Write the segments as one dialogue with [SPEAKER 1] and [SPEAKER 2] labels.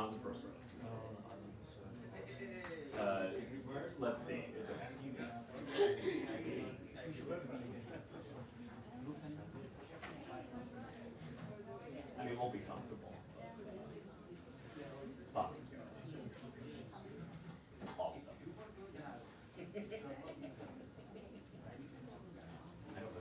[SPEAKER 1] Not the first row. Let's see. It's okay. I mean, we'll be comfortable. Stop. All of them. I don't know.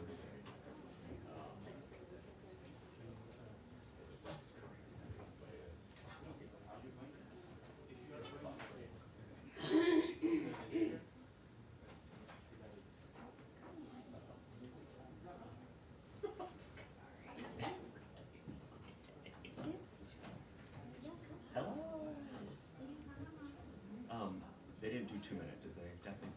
[SPEAKER 1] Hello. They didn't do 2 minutes, did they? Definitely.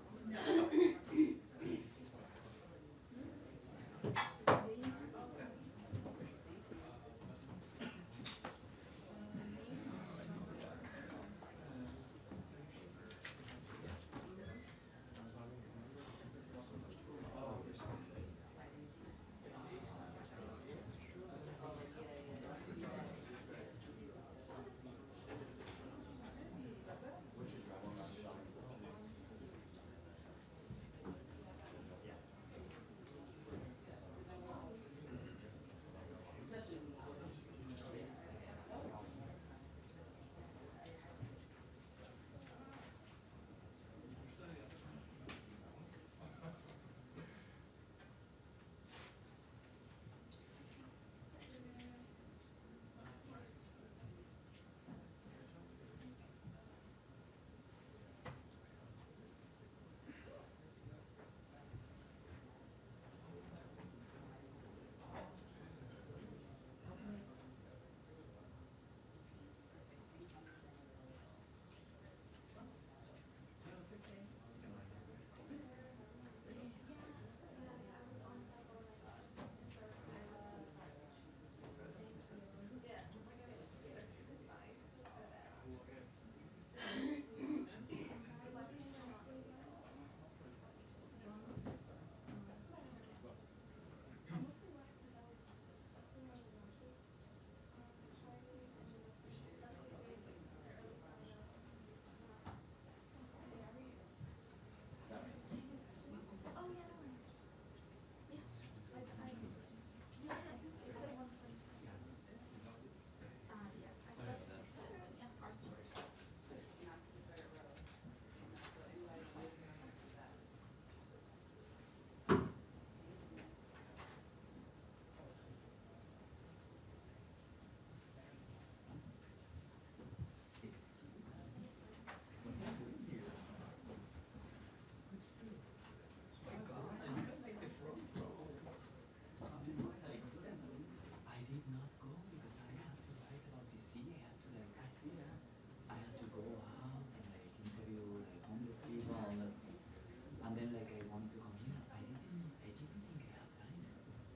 [SPEAKER 2] And then like I wanted to come here. I didn't think I had time.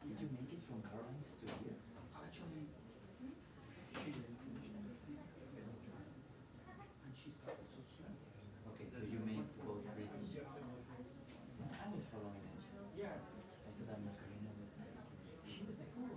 [SPEAKER 2] Did you make it from Caroline's to here? Actually, she didn't finish everything. And she started so soon. Okay, so you made both readings. I was following it. Yeah. I said that Macarena was, she was like, oh.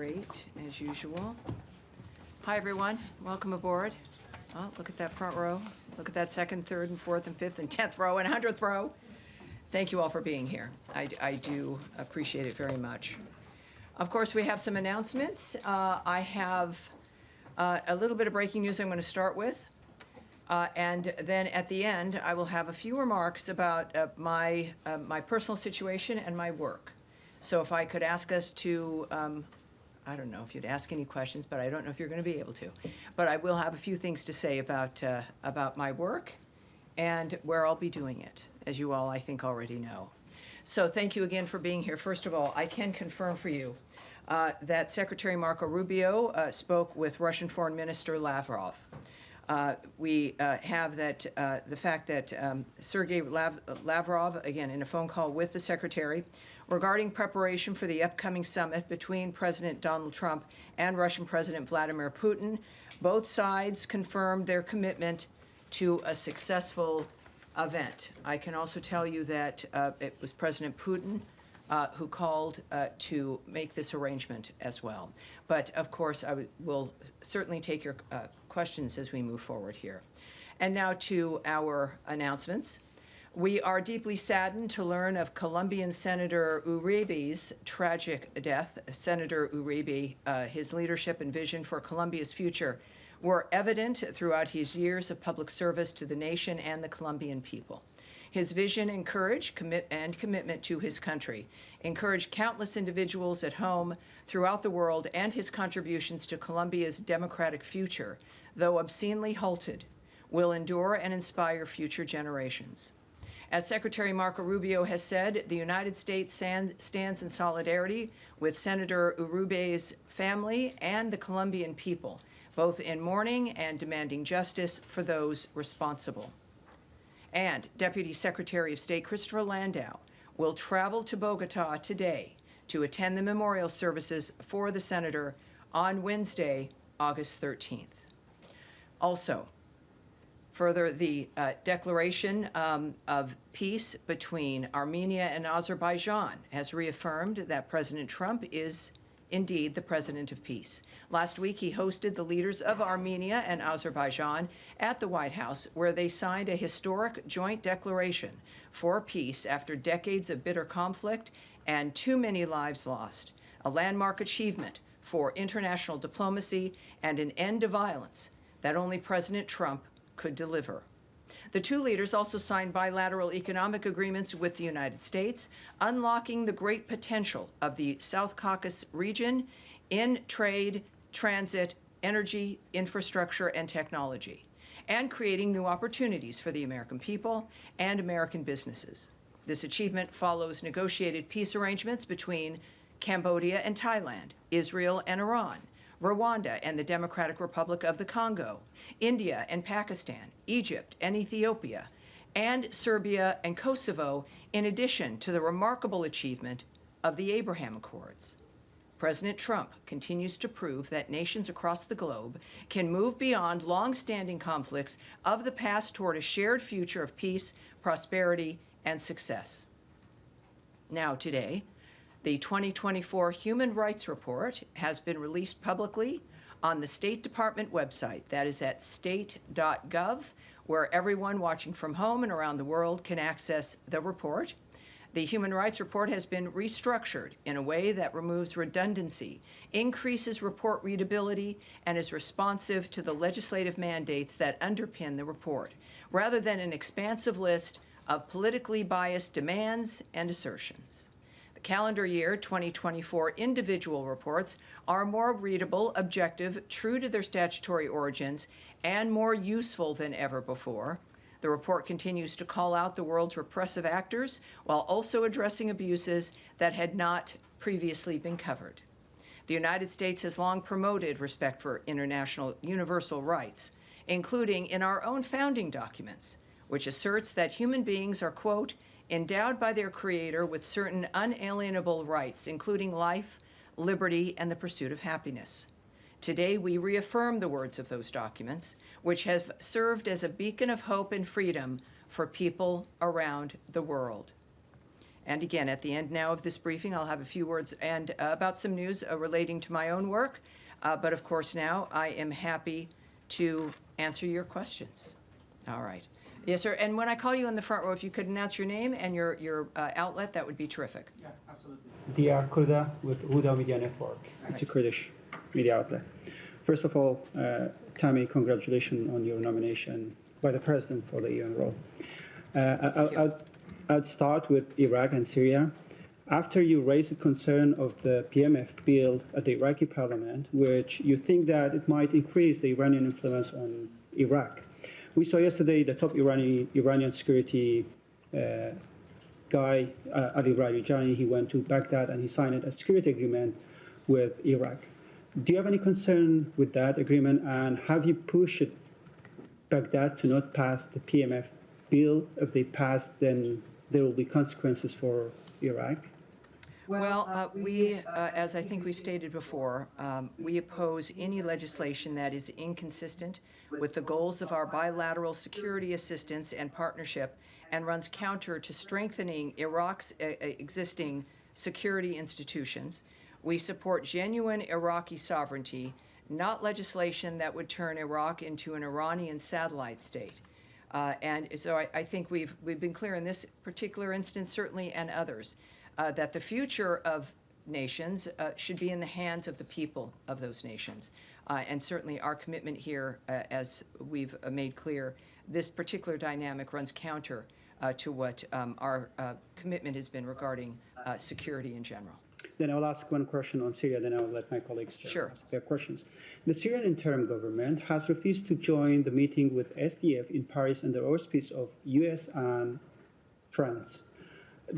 [SPEAKER 3] Great, as usual. Hi, everyone. Welcome aboard. Oh, look at that front row. Look at that second, third, and fourth, and fifth, and 10th row, and 100th row. Thank you all for being here. I do appreciate it very much. Of course, we have some announcements. I have a little bit of breaking news I'm going to start with. And then at the end, I will have a few remarks about my personal situation and my work. So if I could ask us to, I don't know if you'd ask any questions, but I don't know if you're going to be able to. But I will have a few things to say about my work and where I'll be doing it, as you all, I think, already know. So thank you again for being here. First of all, I can confirm for you that Secretary Marco Rubio spoke with Russian Foreign Minister Lavrov. We have that the fact that Sergei Lavrov, again, in a phone call with the Secretary, regarding preparation for the upcoming summit between President Donald Trump and Russian President Vladimir Putin, both sides confirmed their commitment to a successful event. I can also tell you that it was President Putin who called to make this arrangement as well. But of course, I will certainly take your questions as we move forward here. And now to our announcements. We are deeply saddened to learn of Colombian Senator Uribe's tragic death. Senator Uribe, his leadership and vision for Colombia's future were evident throughout his years of public service to the nation and the Colombian people. His vision and courage and commitment to his country encouraged countless individuals at home, throughout the world, and his contributions to Colombia's democratic future, though obscenely halted, will endure and inspire future generations. As Secretary Marco Rubio has said, the United States stands in solidarity with Senator Uribe's family and the Colombian people, both in mourning and demanding justice for those responsible. And Deputy Secretary of State Christopher Landau will travel to Bogota today to attend the memorial services for the senator on Wednesday, August 13th. Also, further, the declaration of peace between Armenia and Azerbaijan has reaffirmed that President Trump is indeed the president of peace. Last week, he hosted the leaders of Armenia and Azerbaijan at the White House, where they signed a historic joint declaration for peace after decades of bitter conflict and too many lives lost, a landmark achievement for international diplomacy and an end to violence that only President Trump could deliver. The two leaders also signed bilateral economic agreements with the United States, unlocking the great potential of the South Caucasus region in trade, transit, energy, infrastructure, and technology, and creating new opportunities for the American people and American businesses. This achievement follows negotiated peace arrangements between Cambodia and Thailand, Israel and Iran, Rwanda and the Democratic Republic of the Congo, India and Pakistan, Egypt and Ethiopia, and Serbia and Kosovo, in addition to the remarkable achievement of the Abraham Accords. President Trump continues to prove that nations across the globe can move beyond long-standing conflicts of the past toward a shared future of peace, prosperity, and success. Now, today, the 2024 Human Rights Report has been released publicly on the State Department website. That is at state.gov, where everyone watching from home and around the world can access the report. The Human Rights Report has been restructured in a way that removes redundancy, increases report readability, and is responsive to the legislative mandates that underpin the report, rather than an expansive list of politically biased demands and assertions. Calendar year 2024 individual reports are more readable, objective, true to their statutory origins, and more useful than ever before. The report continues to call out the world's repressive actors while also addressing abuses that had not previously been covered. The United States has long promoted respect for international universal rights, including in our own founding documents, which asserts that human beings are, quote, endowed by their Creator with certain unalienable rights, including life, liberty, and the pursuit of happiness. Today, we reaffirm the words of those documents, which have served as a beacon of hope and freedom for people around the world. And again, at the end now of this briefing, I'll have a few words and about some news relating to my own work. But of course, now I am happy to answer your questions. All right. Yes, sir. And when I call you in the front row, if you could announce your name and your outlet, that would be terrific.
[SPEAKER 4] Yeah, absolutely. Diyar Kurda with Huda Media Network. It's a Kurdish media outlet. First of all, Tammy, congratulations on your nomination by the President for the UN role. I'd start with Iraq and Syria. After you raised the concern of the PMF bill at the Iraqi parliament, which you think that it might increase the Iranian influence on Iraq, we saw yesterday the top Iranian security guy, Ali Rajani, he went to Baghdad and he signed a security agreement with Iraq. Do you have any concern with that agreement, and have you pushed Baghdad to not pass the PMF bill? If they pass, then there will be consequences for Iraq?
[SPEAKER 3] Well, we, as I think we've stated before, we oppose any legislation that is inconsistent with the goals of our bilateral security assistance and partnership and runs counter to strengthening Iraq's existing security institutions. We support genuine Iraqi sovereignty, not legislation that would turn Iraq into an Iranian satellite state. And so I think we've been clear in this particular instance, certainly, and others, that the future of nations should be in the hands of the people of those nations. And certainly our commitment here, as we've made clear, this particular dynamic runs counter to what our commitment has been regarding security in general.
[SPEAKER 4] Then I'll ask one question on Syria, then I'll let my colleagues ask their questions. The Syrian interim government has refused to join the meeting with SDF in Paris under auspice of US and France.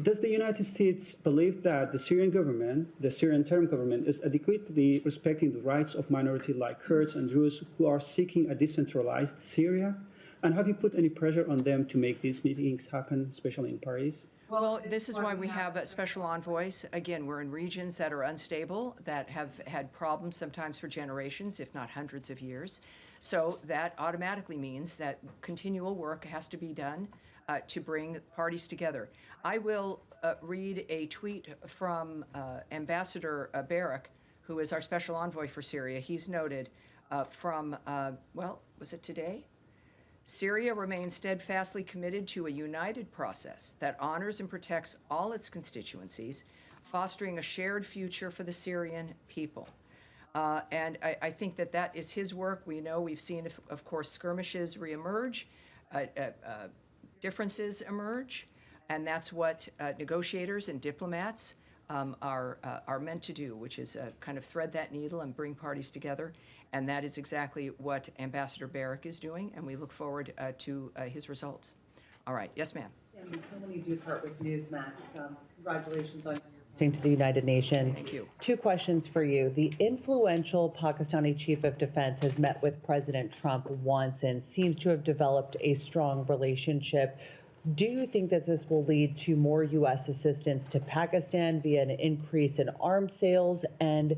[SPEAKER 4] Does the United States believe that the Syrian government, the Syrian interim government, is adequately respecting the rights of minorities like Kurds and Druze who are seeking a decentralized Syria? And have you put any pressure on them to make these meetings happen, especially in Paris?
[SPEAKER 3] Well, this is why we have special envoys. Again, we're in regions that are unstable, that have had problems sometimes for generations, if not hundreds of years. So that automatically means that continual work has to be done to bring parties together. I will read a tweet from Ambassador Barak, who is our special envoy for Syria. He's noted from, well, was it today? Syria remains steadfastly committed to a united process that honors and protects all its constituencies, fostering a shared future for the Syrian people. And I think that that is his work. We know we've seen, of course, skirmishes reemerge, differences emerge, and that's what negotiators and diplomats are meant to do, which is kind of thread that needle and bring parties together. And that is exactly what Ambassador Barak is doing, and we look forward to his results. All right. Yes, ma'am.
[SPEAKER 5] And when you do part with Newsmax, congratulations on to the United Nations.
[SPEAKER 3] Thank you.
[SPEAKER 5] Two questions for you. The influential Pakistani chief of defense has met with President Trump once and seems to have developed a strong relationship. Do you think that this will lead to more U.S. assistance to Pakistan via an increase in arms sales? And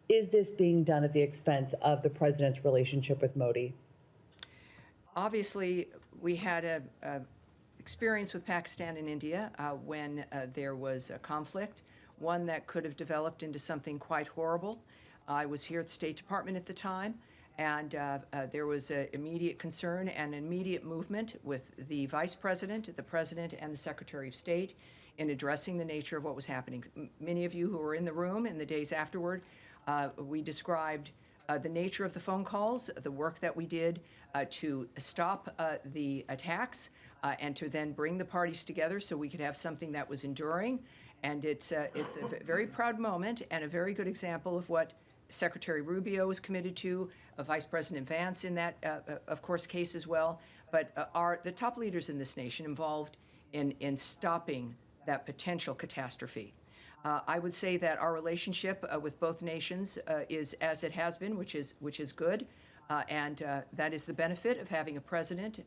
[SPEAKER 5] is this being done at the expense of the president's relationship with Modi?
[SPEAKER 3] Obviously, we had a experience with Pakistan and India when there was a conflict, one that could have developed into something quite horrible. I was here at the State Department at the time, and there was an immediate concern and immediate movement with the Vice President, the President, and the Secretary of State in addressing the nature of what was happening. Many of you who were in the room in the days afterward, we described the nature of the phone calls, the work that we did to stop the attacks and to then bring the parties together so we could have something that was enduring. And it's a very proud moment and a very good example of what Secretary Rubio was committed to, Vice President Vance in that, of course, case as well. But are the top leaders in this nation involved in stopping that potential catastrophe? I would say that our relationship with both nations is as it has been, which is good, and that is the benefit of having a president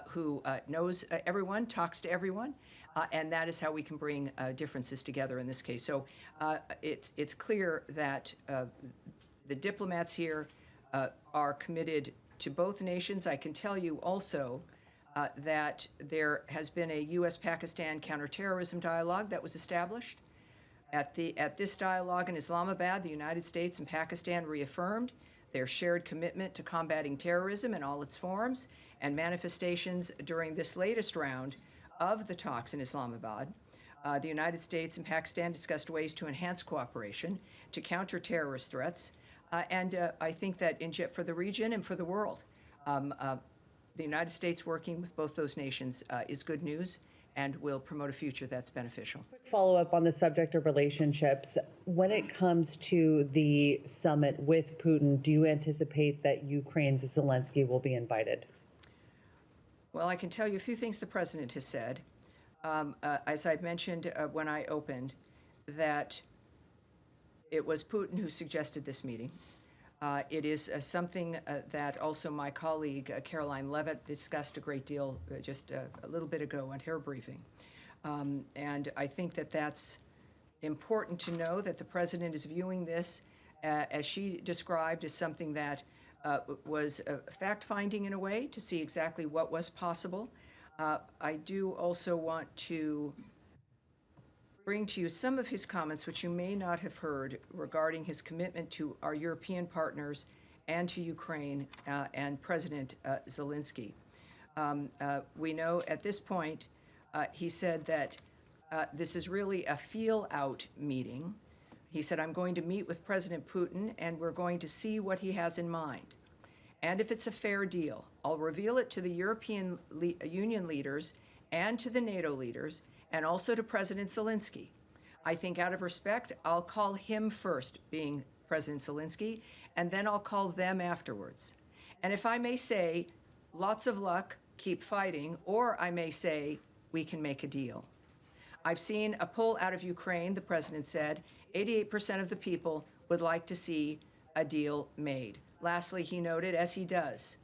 [SPEAKER 3] who knows everyone, talks to everyone, and that is how we can bring differences together in this case. So it's clear that the diplomats here are committed to both nations. I can tell you also that there has been a U.S.-Pakistan counterterrorism dialogue that was established. At this dialogue in Islamabad, the United States and Pakistan reaffirmed their shared commitment to combating terrorism in all its forms and manifestations during this latest round of the talks in Islamabad. The United States and Pakistan discussed ways to enhance cooperation to counter terrorist threats, and I think that for the region and for the world, the United States working with both those nations is good news and will promote a future that's beneficial.
[SPEAKER 5] Follow up on the subject of relationships. When it comes to the summit with Putin, do you anticipate that Ukraine's Zelensky will be invited?
[SPEAKER 3] Well, I can tell you a few things the president has said. As I'd mentioned when I opened, that it was Putin who suggested this meeting. It is something that also my colleague Caroline Levitt discussed a great deal just a little bit ago at her briefing. And I think that that's important to know, that the president is viewing this, as she described, as something that was fact-finding in a way to see exactly what was possible. I do also want to bring to you some of his comments, which you may not have heard, regarding his commitment to our European partners and to Ukraine and President Zelensky. We know at this point, he said that this is really a feel-out meeting. He said, I'm going to meet with President Putin, and we're going to see what he has in mind. And if it's a fair deal, I'll reveal it to the European Union leaders and to the NATO leaders, and also to President Zelensky. I think out of respect, I'll call him first, being President Zelensky, and then I'll call them afterwards. And if I may say, lots of luck, keep fighting, or I may say, we can make a deal. I've seen a poll out of Ukraine, the president said, 88% of the people would like to see a deal made. Lastly, he noted, as he does,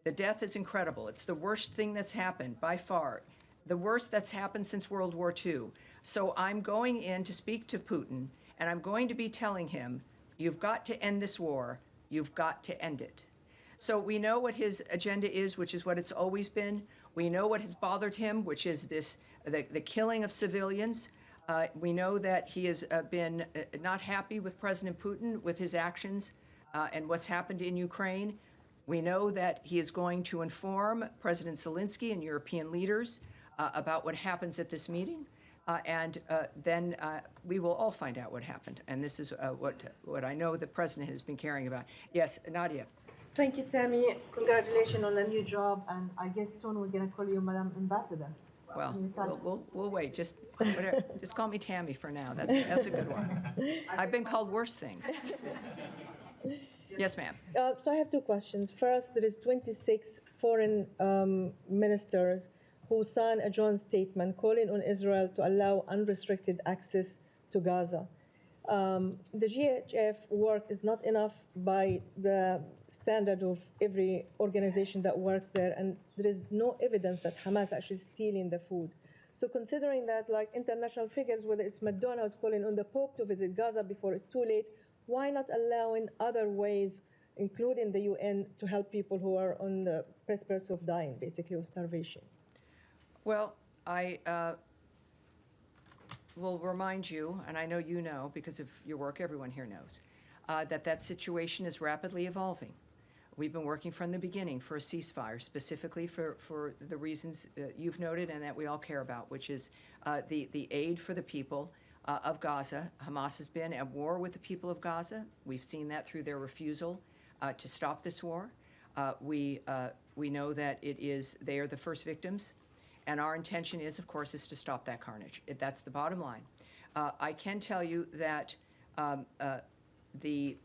[SPEAKER 3] the death is incredible. It's the worst thing that's happened by far. The worst that's happened since World War II. So I'm going in to speak to Putin, and I'm going to be telling him, you've got to end this war. You've got to end it. So we know what his agenda is, which is what it's always been. We know what has bothered him, which is the killing of civilians. We know that he has been not happy with President Putin, with his actions and what's happened in Ukraine. We know that he is going to inform President Zelensky and European leaders about what happens at this meeting, and then we will all find out what happened. And this is what I know the president has been caring about. Yes, Nadia.
[SPEAKER 6] Thank you, Tammy. Congratulations on the new job, and I guess soon we're going to call you Madam Ambassador.
[SPEAKER 3] Well, we'll wait. Just call me Tammy for now. That's a good one. I've been called worse things. Yes, ma'am.
[SPEAKER 6] So I have two questions. First, there is 26 foreign ministers who signed a joint statement calling on Israel to allow unrestricted access to Gaza. The GHF work is not enough by the standard of every organization that works there, and there is no evidence that Hamas actually stealing the food. So considering that, like international figures, whether it's McDonald's calling on the Pope to visit Gaza before it's too late, why not allowing other ways, including the UN, to help people who are on the precipice of dying, basically, of starvation?
[SPEAKER 3] Well, I will remind you, and I know you know because of your work, everyone here knows, that situation is rapidly evolving. We've been working from the beginning for a ceasefire, specifically for the reasons you've noted and that we all care about, which is the aid for the people of Gaza. Hamas has been at war with the people of Gaza. We've seen that through their refusal to stop this war. We know that they are the first victims, and our intention is, of course, is to stop that carnage. That's the bottom line. I can tell you that the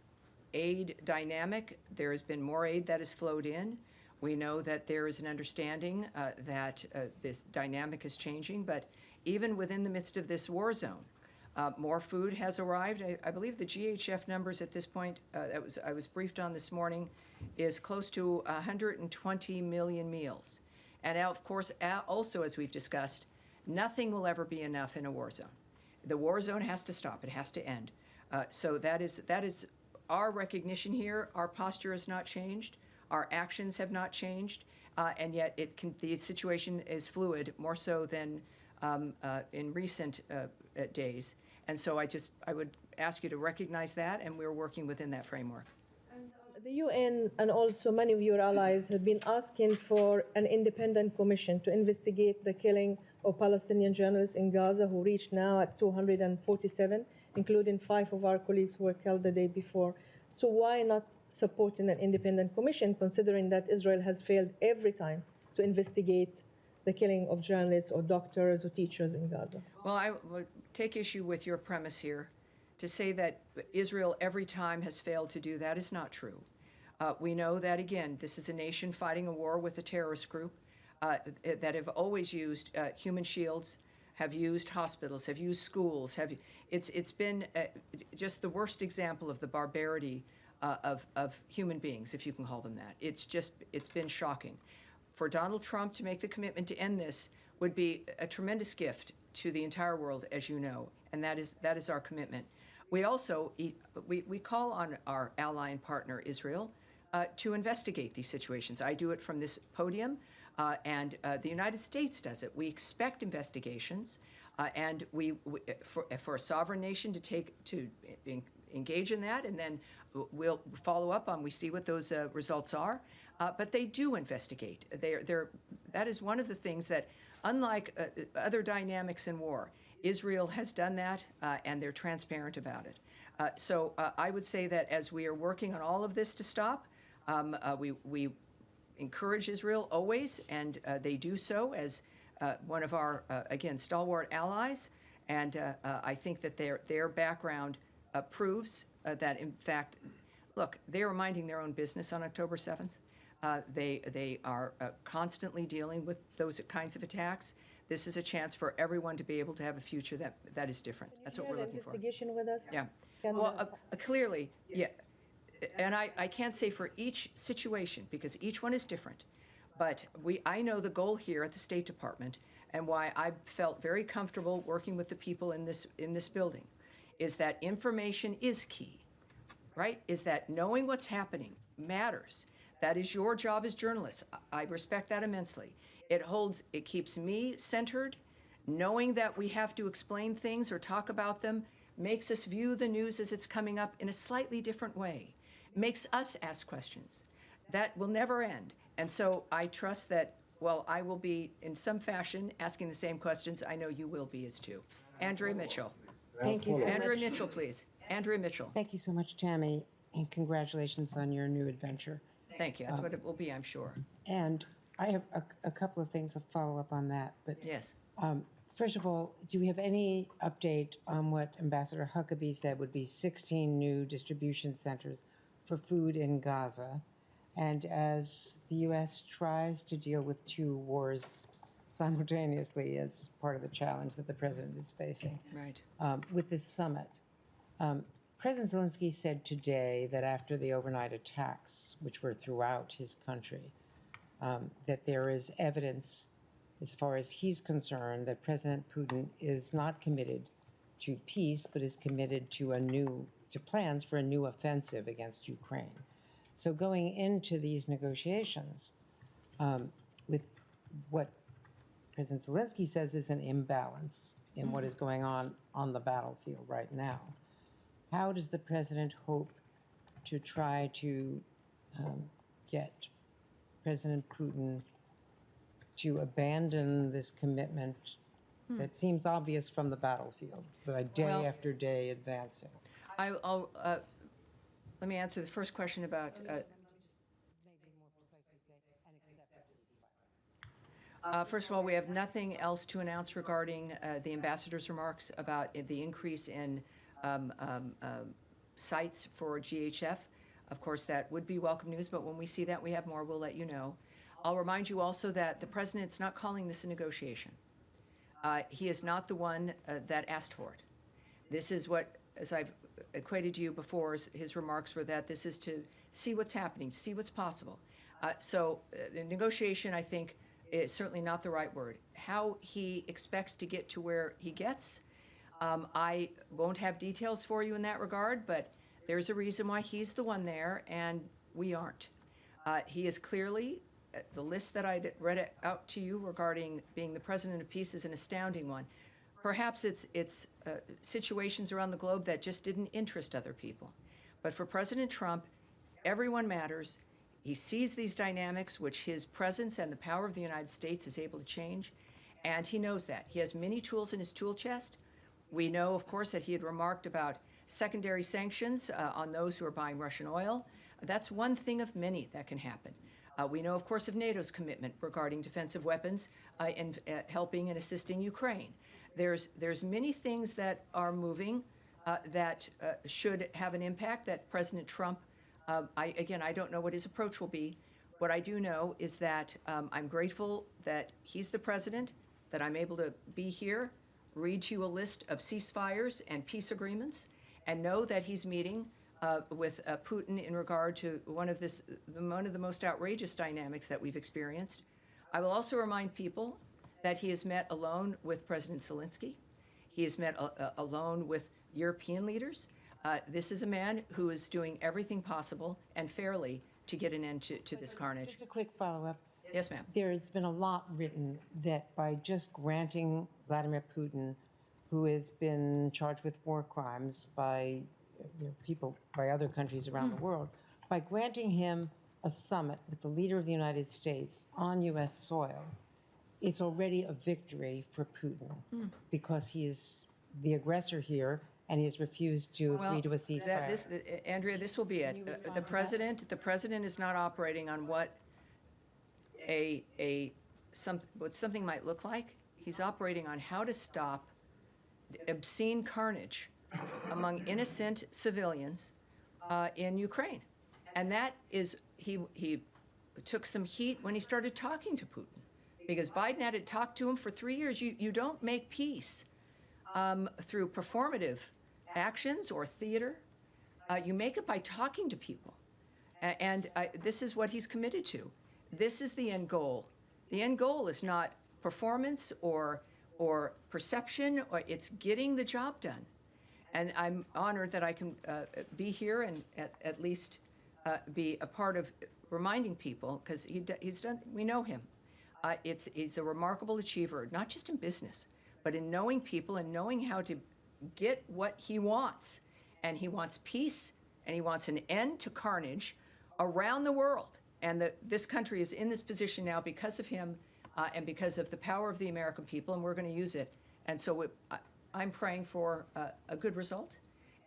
[SPEAKER 3] aid dynamic, there has been more aid that has flowed in. We know that there is an understanding that this dynamic is changing, but even within the midst of this war zone, more food has arrived. I believe the GHF numbers at this point, I was briefed on this morning, is close to 120 million meals. And of course, also as we've discussed, nothing will ever be enough in a war zone. The war zone has to stop. It has to end. So that is our recognition here. Our posture has not changed. Our actions have not changed. and yet the situation is fluid, more so than in recent days. And so I would ask you to recognize that, and we're working within that framework.
[SPEAKER 6] The UN and also many of your allies have been asking for an independent commission to investigate the killing of Palestinian journalists in Gaza, who reached now at 247, including 5 of our colleagues who were killed the day before. So why not supporting an independent commission, considering that Israel has failed every time to investigate the killing of journalists or doctors or teachers in Gaza?
[SPEAKER 3] Well, I would take issue with your premise here. To say that Israel every time has failed to do that is not true. We know that, again, this is a nation fighting a war with a terrorist group that have always used human shields, have used hospitals, have used schools. It's been just the worst example of the barbarity of human beings, if you can call them that. It's been shocking. For Donald Trump to make the commitment to end this would be a tremendous gift to the entire world, as you know, and that is our commitment. We also we call on our ally and partner Israel to investigate these situations. I do it from this podium, and the United States does it. We expect investigations, and for a sovereign nation to engage in that, and then we'll follow up on. We see what those results are, but they do investigate. That is one of the things that, unlike other dynamics in war, Israel has done that, and they're transparent about it. So I would say that as we are working on all of this to stop, we encourage Israel always, and they do so as one of our, again, stalwart allies. And I think that their background proves that, in fact, look, they are minding their own business on October 7th. They are constantly dealing with those kinds of attacks. This is a chance for everyone to be able to have a future that is different. That's what we're looking for.
[SPEAKER 6] Investigation with us?
[SPEAKER 3] Yeah. Well, clearly, yeah. And I can't say for each situation because each one is different. But I know the goal here at the State Department, and why I felt very comfortable working with the people in this building, is that information is key, right? Is that knowing what's happening matters. That is your job as journalists. I respect that immensely. It keeps me centered. Knowing that we have to explain things or talk about them makes us view the news as it's coming up in a slightly different way. Makes us ask questions. That will never end. And so I trust that, well, I will be in some fashion asking the same questions. I know you will be as too. Andrea Mitchell.
[SPEAKER 7] Thank you so much.
[SPEAKER 3] Andrea Mitchell, please. Andrea Mitchell.
[SPEAKER 7] Thank you so much, Tammy, and congratulations on your new adventure.
[SPEAKER 3] Thank you. That's what it will be, I'm sure.
[SPEAKER 7] And I have a couple of things to follow up on that. But
[SPEAKER 3] Yes.
[SPEAKER 7] First of all, do we have any update on what Ambassador Huckabee said would be 16 new distribution centers for food in Gaza? And as the U.S. tries to deal with 2 wars simultaneously as part of the challenge that the president is facing,
[SPEAKER 3] Right.
[SPEAKER 7] with this summit, President Zelensky said today that after the overnight attacks, which were throughout his country, that there is evidence, as far as he's concerned, that President Putin is not committed to peace, but is committed to plans for a new offensive against Ukraine. So going into these negotiations, with what President Zelensky says is an imbalance in what is going on the battlefield right now, how does the president hope to try to get President Putin to abandon this commitment that seems obvious from the battlefield, by day
[SPEAKER 3] Well,
[SPEAKER 7] after day advancing?
[SPEAKER 3] I'll let me answer the first question about. First of all, we have nothing else to announce regarding the ambassador's remarks about the increase in sites for GHF. Of course, that would be welcome news, but when we see that we have more, we'll let you know. I'll remind you also that the president's not calling this a negotiation. He is not the one that asked for it. This is what, as I've equated to you before, his remarks were that this is to see what's happening, to see what's possible. So negotiation, I think, is certainly not the right word. How he expects to get to where he gets, I won't have details for you in that regard, but there's a reason why he's the one there and we aren't. He is clearly the list that I read out to you regarding being the president of peace is an astounding one. Perhaps it's situations around the globe that just didn't interest other people. But for President Trump, everyone matters. He sees these dynamics, which his presence and the power of the United States is able to change, and he knows that. He has many tools in his tool chest. We know, of course, that he had remarked about secondary sanctions on those who are buying Russian oil. That's one thing of many that can happen. We know, of course, of NATO's commitment regarding defensive weapons and helping and assisting Ukraine. There's many things that are moving that should have an impact that President Trump, I don't know what his approach will be. What I do know is that I'm grateful that he's the president, that I'm able to be here, read to you a list of ceasefires and peace agreements, and know that he's meeting with Putin in regard to one of the most outrageous dynamics that we've experienced. I will also remind people that he has met alone with President Zelensky. He has met alone with European leaders. This is a man who is doing everything possible and fairly to get an end to this carnage.
[SPEAKER 7] Just a quick follow-up.
[SPEAKER 3] Yes, ma'am.
[SPEAKER 7] There's been a lot written that by just granting Vladimir Putin, who has been charged with war crimes by people, by other countries around the world, by granting him a summit with the leader of the United States on U.S. soil, it's already a victory for Putin because he is the aggressor here and he has refused to agree to a ceasefire.
[SPEAKER 3] Andrea, this will be it. The president is not operating on what what something might look like. He's operating on how to stop obscene carnage among innocent civilians in Ukraine, and that is he took some heat when he started talking to Putin, because Biden had talked to him for 3 years. You don't make peace through performative actions or theater. You make it by talking to people, and this is what he's committed to. This is the end goal. The end goal is not performance or perception, or it's getting the job done. And I'm honored that I can be here and at least be a part of reminding people, because he's done. We know him. He's a remarkable achiever, not just in business, but in knowing people and knowing how to get what he wants. And he wants peace, and he wants an end to carnage around the world. And this country is in this position now because of him and because of the power of the American people, and we're going to use it. And so I'm praying for a good result.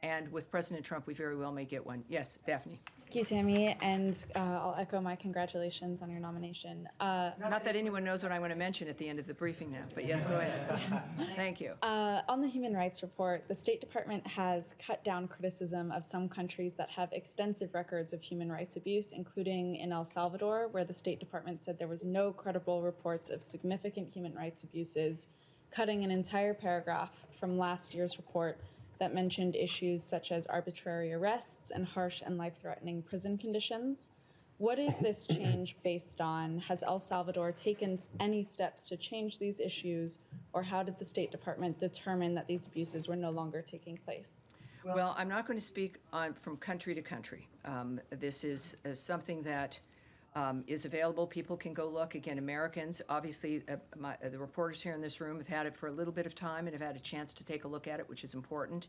[SPEAKER 3] And with President Trump, we very well may get one. Yes, Daphne.
[SPEAKER 8] Thank you, Tammy, and I'll echo my congratulations on your nomination.
[SPEAKER 3] Not that anyone knows what I'm going to mention at the end of the briefing now, but yes, go ahead. Thank you.
[SPEAKER 8] On the Human Rights Report, the State Department has cut down criticism of some countries that have extensive records of human rights abuse, including in El Salvador, where the State Department said there was no credible reports of significant human rights abuses, cutting an entire paragraph from last year's report that mentioned issues such as arbitrary arrests and harsh and life-threatening prison conditions. What is this change based on? Has El Salvador taken any steps to change these issues, or how did the State Department determine that these abuses were no longer taking place?
[SPEAKER 3] Well, I'm not going to speak from country to country. This is something that is available. People can go look. Again, Americans, obviously, the reporters here in this room have had it for a little bit of time and have had a chance to take a look at it, which is important.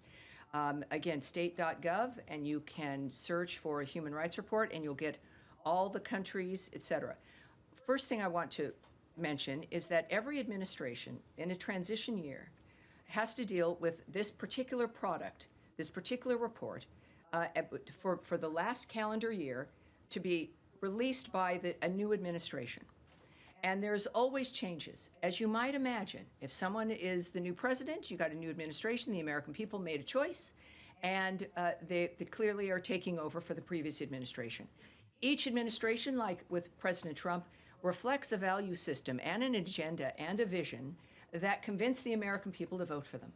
[SPEAKER 3] Again, state.gov, and you can search for a human rights report, and you'll get all the countries, et cetera. First thing I want to mention is that every administration in a transition year has to deal with this particular product, this particular report, for the last calendar year to be released by a new administration. And there's always changes. As you might imagine, if someone is the new president, you got a new administration, the American people made a choice, and they clearly are taking over for the previous administration. Each administration, like with President Trump, reflects a value system and an agenda and a vision that convince the American people to vote for them.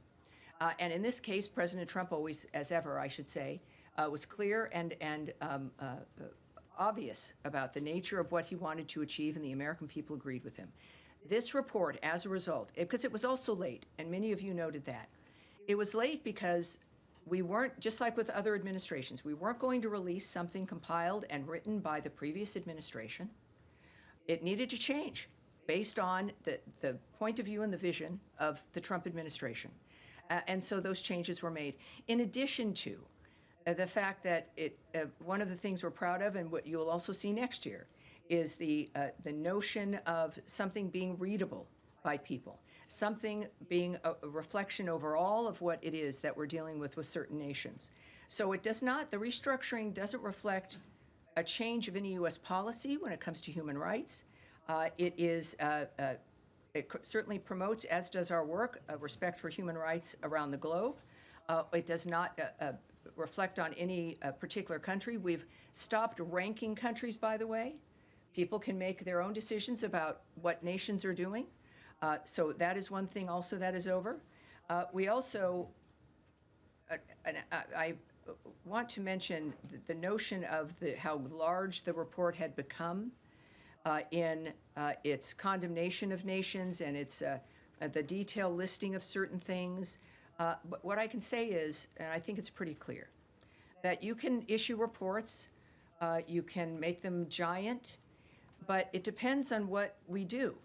[SPEAKER 3] And in this case, President Trump always, as ever, I should say, was clear and obvious about the nature of what he wanted to achieve, and the American people agreed with him. This report, as a result, because it was also late, and many of you noted that, it was late because we weren't, just like with other administrations, we weren't going to release something compiled and written by the previous administration. It needed to change based on the point of view and the vision of the Trump administration. And so those changes were made. In addition to the fact that one of the things we're proud of, and what you'll also see next year, is the notion of something being readable by people, something being a reflection over all of what it is that we're dealing with certain nations. So it does not, the restructuring doesn't reflect a change of any U.S. policy when it comes to human rights. It certainly promotes, as does our work, respect for human rights around the globe. It does not reflect on any particular country. We've stopped ranking countries, by the way. People can make their own decisions about what nations are doing. So that is one thing also that is over. We also, I want to mention the notion of how large the report had become in its condemnation of nations and its the detailed listing of certain things. But what I can say is, and I think it's pretty clear, that you can issue reports, you can make them giant, but it depends on what we do.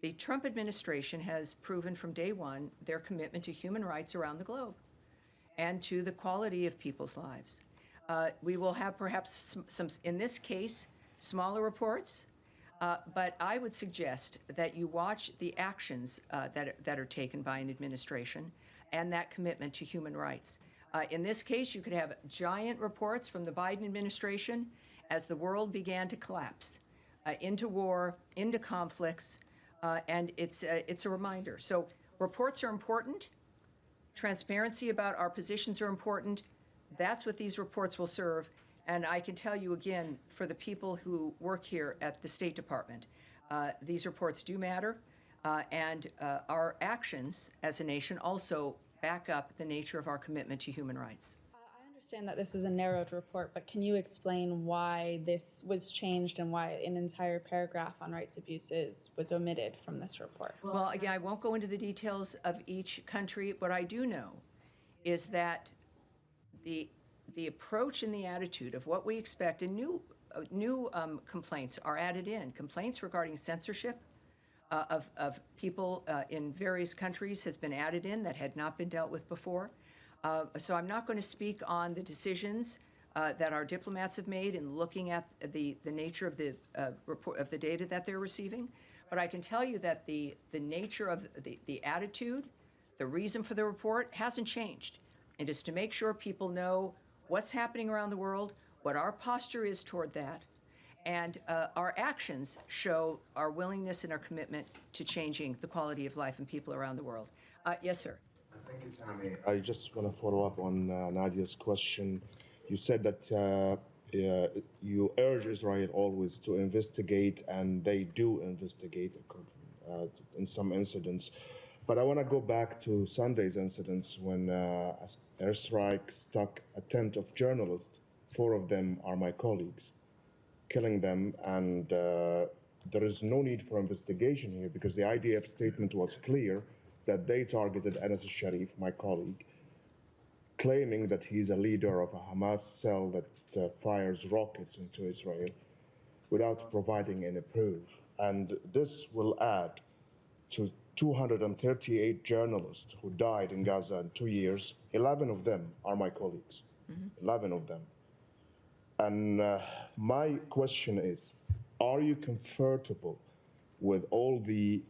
[SPEAKER 3] The Trump administration has proven from day one their commitment to human rights around the globe and to the quality of people's lives. We will have perhaps some, in this case, smaller reports, but I would suggest that you watch the actions that are taken by an administration and that commitment to human rights. In this case, you could have giant reports from the Biden administration as the world began to collapse into war, into conflicts, and it's a reminder. So reports are important. Transparency about our positions are important. That's what these reports will serve. And I can tell you again, for the people who work here at the State Department, these reports do matter, and our actions as a nation also back up the nature of our commitment to human rights.
[SPEAKER 8] I understand that this is a narrowed report, but can you explain why this was changed and why an entire paragraph on rights abuses was omitted from this report?
[SPEAKER 3] Well, again, I won't go into the details of each country. What I do know is that the approach and the attitude of what we expect, and new complaints are added in. Complaints regarding censorship of people in various countries has been added in that had not been dealt with before. So I'm not going to speak on the decisions that our diplomats have made in looking at the nature of the report of the data that they're receiving. But I can tell you that the nature of the attitude, the reason for the report hasn't changed. It is to make sure people know what's happening around the world, what our posture is toward that, and our actions show our willingness and our commitment to changing the quality of life in people around the world. Yes, sir.
[SPEAKER 9] Thank you, Tammy. I just want to follow up on Nadia's question. You said that you urge Israel always to investigate, and they do investigate in some incidents. But I want to go back to Sunday's incidents when airstrike struck a tent of journalists. 4 of them are my colleagues, killing them, and there is no need for investigation here because the IDF statement was clear that they targeted Anas Sharif, my colleague, claiming that he's a leader of a Hamas cell that fires rockets into Israel without providing any proof. And this will add to 238 journalists who died in Gaza in 2 years. 11 of them are my colleagues, 11 of them. And my question is, are you comfortable with all the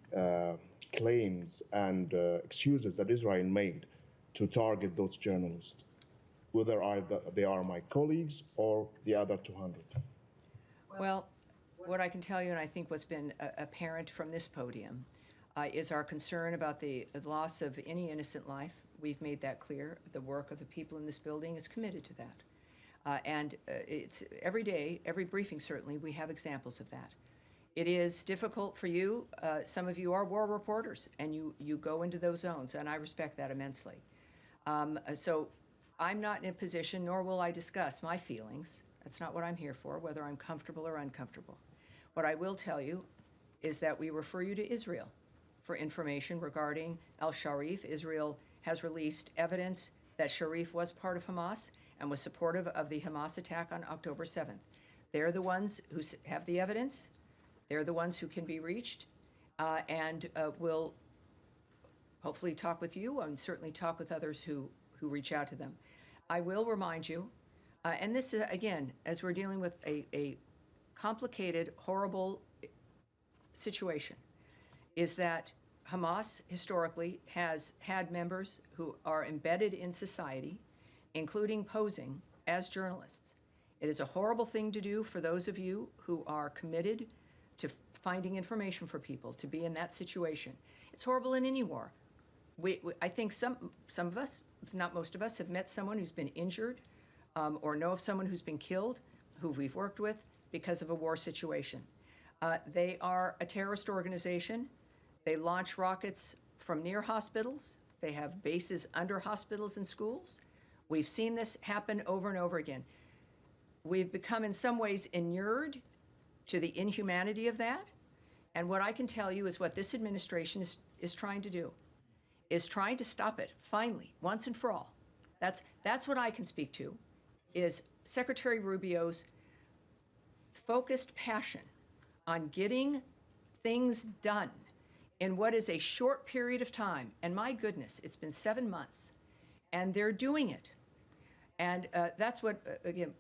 [SPEAKER 9] claims and excuses that Israel made to target those journalists, whether they are my colleagues or the other 200?
[SPEAKER 3] Well, what I can tell you, and I think what's been apparent from this podium, is our concern about the loss of any innocent life. We've made that clear. The work of the people in this building is committed to that. And it's every day, every briefing certainly, we have examples of that. It is difficult for you. Some of you are war reporters, and you go into those zones, and I respect that immensely. So I'm not in a position, nor will I discuss my feelings. That's not what I'm here for, whether I'm comfortable or uncomfortable. What I will tell you is that we refer you to Israel for information regarding al-Sharif. Israel has released evidence that Sharif was part of Hamas and was supportive of the Hamas attack on October 7th. They're the ones who have the evidence. They're the ones who can be reached, and will hopefully talk with you and certainly talk with others who reach out to them. I will remind you, and this is, again, as we're dealing with a complicated, horrible situation, is that Hamas historically has had members who are embedded in society, including posing as journalists. It is a horrible thing to do for those of you who are committed to finding information for people, to be in that situation. It's horrible in any war. I think some of us, if not most of us, have met someone who's been injured, or know of someone who's been killed, who we've worked with because of a war situation. They are a terrorist organization. They launch rockets from near hospitals. They have bases under hospitals and schools. We've seen this happen over and over again. We've become in some ways inured to the inhumanity of that. And what I can tell you is what this administration is trying to do, is trying to stop it, finally, once and for all. That's what I can speak to, is Secretary Rubio's focused passion on getting things done in what is a short period of time. And my goodness, it's been 7 months, and they're doing it. And that's what, again,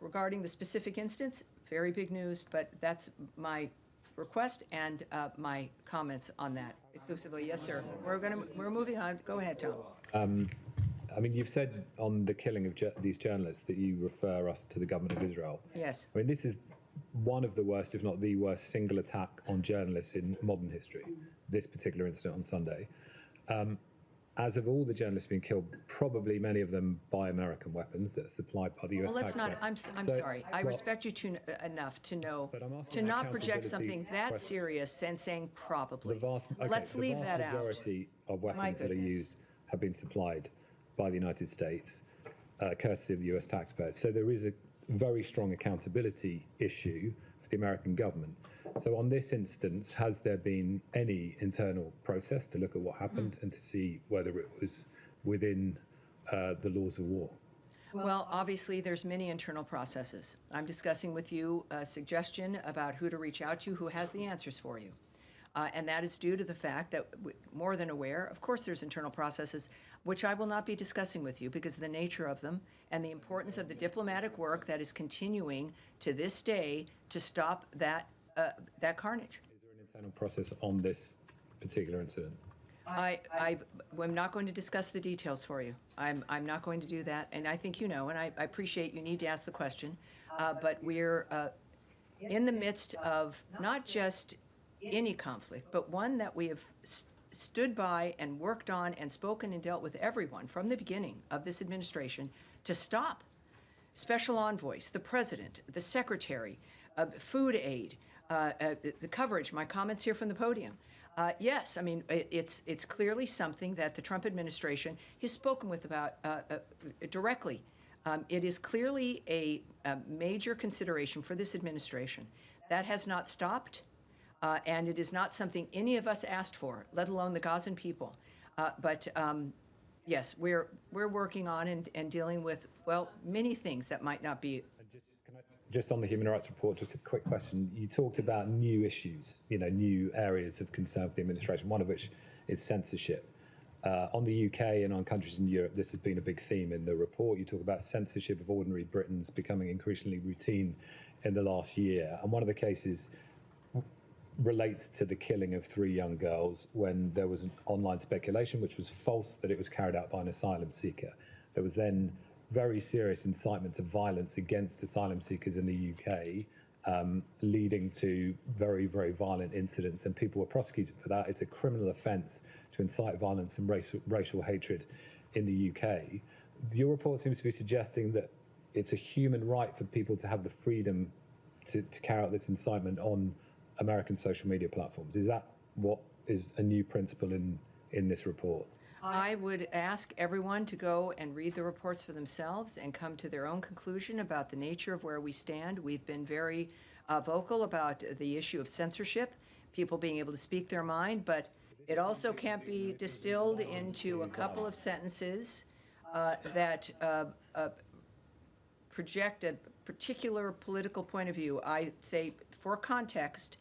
[SPEAKER 3] regarding the specific instance, very big news, but that's my request and my comments on that exclusively. Yes, sir. We're moving on. Go ahead, Tom.
[SPEAKER 10] I mean, you've said on the killing of these journalists that you refer us to the government of Israel.
[SPEAKER 3] Yes.
[SPEAKER 10] I mean, this is one of the worst, if not the worst, single attack on journalists in modern history, this particular incident on Sunday. As of all the journalists being killed, probably many of them by American weapons that are supplied by the US
[SPEAKER 3] Well, let's not,
[SPEAKER 10] taxpayer.
[SPEAKER 3] I'm sorry. I respect you enough to know,
[SPEAKER 10] But I'm asking
[SPEAKER 3] to
[SPEAKER 10] an
[SPEAKER 3] not project
[SPEAKER 10] accountability
[SPEAKER 3] something that
[SPEAKER 10] question.
[SPEAKER 3] serious and saying probably.
[SPEAKER 10] Okay,
[SPEAKER 3] Let's leave that out.
[SPEAKER 10] The vast majority of
[SPEAKER 3] My
[SPEAKER 10] weapons that are
[SPEAKER 3] goodness.
[SPEAKER 10] used have been supplied by the United States, courtesy of the US taxpayers. So there is a very strong accountability issue for the American government. So on this instance, has there been any internal process to look at what happened and to see whether it was within the laws of war?
[SPEAKER 3] Well, obviously, there's many internal processes. I'm discussing with you a suggestion about who to reach out to, who has the answers for you. And that is due to the fact that, more than aware, of course there's internal processes, which I will not be discussing with you because of the nature of them and the importance of the diplomatic work that is continuing to this day to stop that carnage.
[SPEAKER 10] Is there an internal process on this particular incident?
[SPEAKER 3] I'm not going to discuss the details for you. I'm not going to do that, and I think you know, and I appreciate you need to ask the question, but we're in the midst of not just any conflict, but one that we have stood by and worked on and spoken and dealt with everyone from the beginning of this administration to stop. Special envoys, the president, the secretary, food aid, the coverage, my comments here from the podium. Yes, I mean, it's clearly something that the Trump administration has spoken with about directly. It is clearly a major consideration for this administration. That has not stopped. And it is not something any of us asked for, let alone the Gazan people. But yes, we're working on and dealing with, well, many things that might not be.
[SPEAKER 10] Just on the human rights report, just a quick question. You talked about new issues, new areas of concern for the administration, one of which is censorship. On the UK and on countries in Europe, this has been a big theme in the report. You talk about censorship of ordinary Britons becoming increasingly routine in the last year. And one of the cases relates to the killing of 3 young girls when there was an online speculation, which was false, that it was carried out by an asylum seeker. There was then very serious incitement to violence against asylum seekers in the UK, leading to very, very violent incidents, and people were prosecuted for that. It's a criminal offence to incite violence and racial hatred in the UK. Your report seems to be suggesting that it's a human right for people to have the freedom to carry out this incitement on American social media platforms. Is that what is a new principle in this report?
[SPEAKER 3] I would ask everyone to go and read the reports for themselves and come to their own conclusion about the nature of where we stand. We've been very vocal about the issue of censorship, people being able to speak their mind, but it also can't be distilled into a couple of sentences that project a particular political point of view. I say, for context,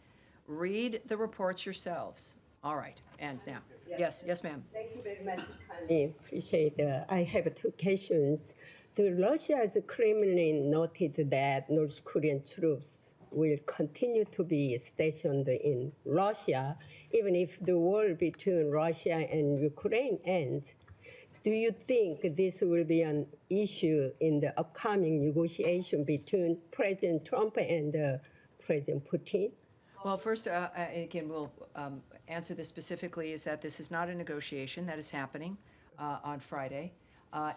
[SPEAKER 3] read the reports yourselves. All right, and now, yes, ma'am.
[SPEAKER 11] Thank you very much, Tammy. Appreciate it. I have two questions. The Russia's Kremlin noted that North Korean troops will continue to be stationed in Russia, even if the war between Russia and Ukraine ends. Do you think this will be an issue in the upcoming negotiation between President Trump and President Putin?
[SPEAKER 3] Well, first, again, we'll answer this specifically, is that this is not a negotiation that is happening on Friday.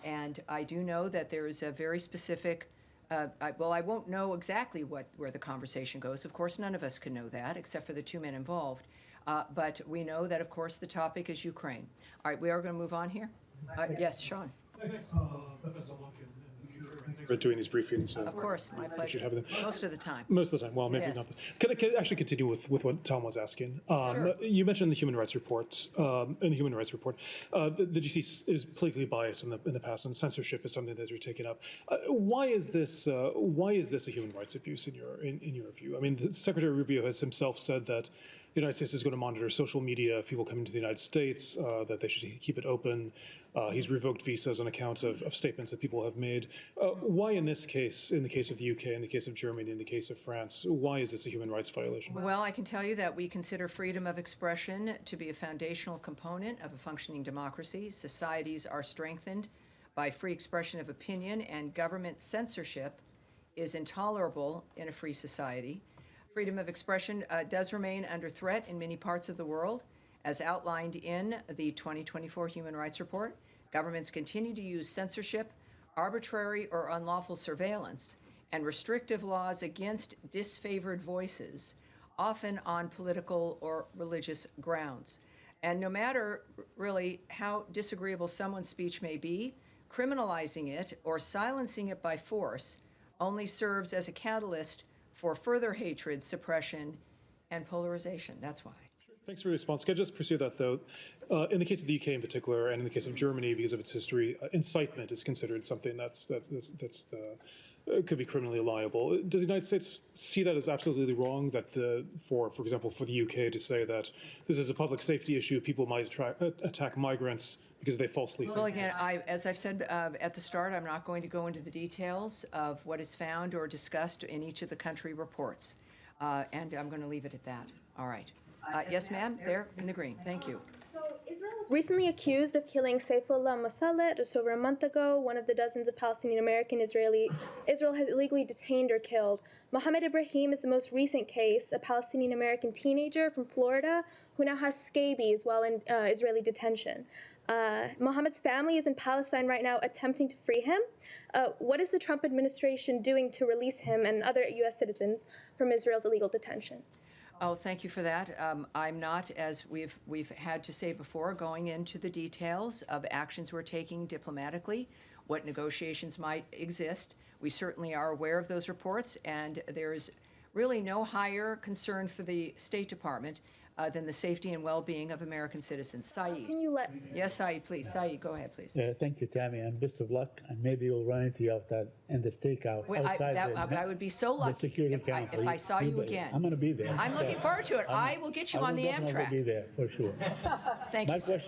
[SPEAKER 3] And I do know that there is a very specific, I won't know exactly where the conversation goes. Of course, none of us can know that, except for the two men involved. But we know that, of course, the topic is Ukraine. All right, we are going to move on here. Yes, Sean.
[SPEAKER 12] Thanks. Best of luck in the future. And thanks for doing these briefings.
[SPEAKER 3] Of course, my pleasure.
[SPEAKER 12] Having them.
[SPEAKER 3] Most of the time.
[SPEAKER 12] Most of the time. Well, maybe
[SPEAKER 3] Yes.
[SPEAKER 12] not. Can I actually continue with what Tom was asking?
[SPEAKER 3] Sure.
[SPEAKER 12] You mentioned the human rights reports. In the human rights report, the GC is politically biased in the past, and censorship is something that you're taking up. Why is this? Why is this a human rights abuse in your view? I mean, Secretary Rubio has himself said that the United States is going to monitor social media if people come into the United States, that they should keep it open. He's revoked visas on account of statements that people have made. Why in this case, in the case of the UK, in the case of Germany, in the case of France, why is this a human rights violation?
[SPEAKER 3] Well, I can tell you that we consider freedom of expression to be a foundational component of a functioning democracy. Societies are strengthened by free expression of opinion, and government censorship is intolerable in a free society. Freedom of expression does remain under threat in many parts of the world. As outlined in the 2024 Human Rights Report, governments continue to use censorship, arbitrary or unlawful surveillance, and restrictive laws against disfavored voices, often on political or religious grounds. And no matter really how disagreeable someone's speech may be, criminalizing it or silencing it by force only serves as a catalyst for further hatred, suppression, and polarization. That's why.
[SPEAKER 12] Thanks for your response. Can I just pursue that, though? In the case of the UK in particular, and in the case of Germany, because of its history, incitement is considered something that's could be criminally liable. Does the United States see that as absolutely wrong? That for example, for the UK to say that this is a public safety issue, people might attack migrants because they falsely.
[SPEAKER 3] Well, again, as I've said at the start, I'm not going to go into the details of what is found or discussed in each of the country reports, and I'm going to leave it at that. All right. Yes, ma'am. There in the green. Thank you.
[SPEAKER 13] So Israel was recently accused of killing Saifullah Masaleh just over a month ago, one of the dozens of Palestinian American Israel has illegally detained or killed. Mohammed Ibrahim is the most recent case, a Palestinian American teenager from Florida who now has scabies while in Israeli detention. Mohammed's family is in Palestine right now attempting to free him. What is the Trump administration doing to release him and other U.S. citizens from Israel's illegal detention?
[SPEAKER 3] Oh, thank you for that. I'm not, as we've had to say before, going into the details of actions we're taking diplomatically, what negotiations might exist. We certainly are aware of those reports, and there is really no higher concern for the State Department than the safety and well-being of American citizens. Saeed.
[SPEAKER 13] Can you let?
[SPEAKER 3] Yes, Saeed, please. Saeed, go ahead, please.
[SPEAKER 14] Thank you, Tammy, and best of luck. And maybe we'll run into you outside in the stakeout outside
[SPEAKER 3] I would be so lucky
[SPEAKER 14] Security
[SPEAKER 3] if
[SPEAKER 14] Council.
[SPEAKER 3] I saw you again.
[SPEAKER 14] I'm going to be there.
[SPEAKER 3] I'm looking forward to it. I will get you on the
[SPEAKER 14] I will
[SPEAKER 3] Amtrak.
[SPEAKER 14] be there for sure.
[SPEAKER 3] Thank you, sir.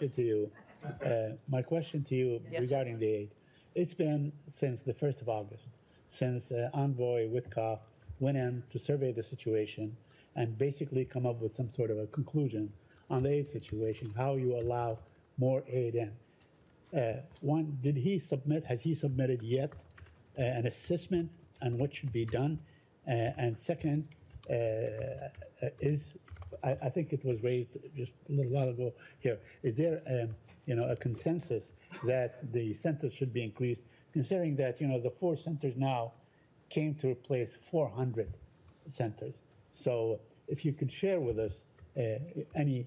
[SPEAKER 14] My question to you
[SPEAKER 3] Yes,
[SPEAKER 14] regarding the aid. It's been since the 1st of August, since Envoy Witkoff went in to survey the situation and basically come up with some sort of a conclusion on the aid situation, how you allow more aid in. One, has he submitted yet an assessment on what should be done? And second, I think it was raised just a little while ago here, is there a consensus that the centers should be increased, considering that the 4 centers now came to replace 400 centers? So if you could share with us any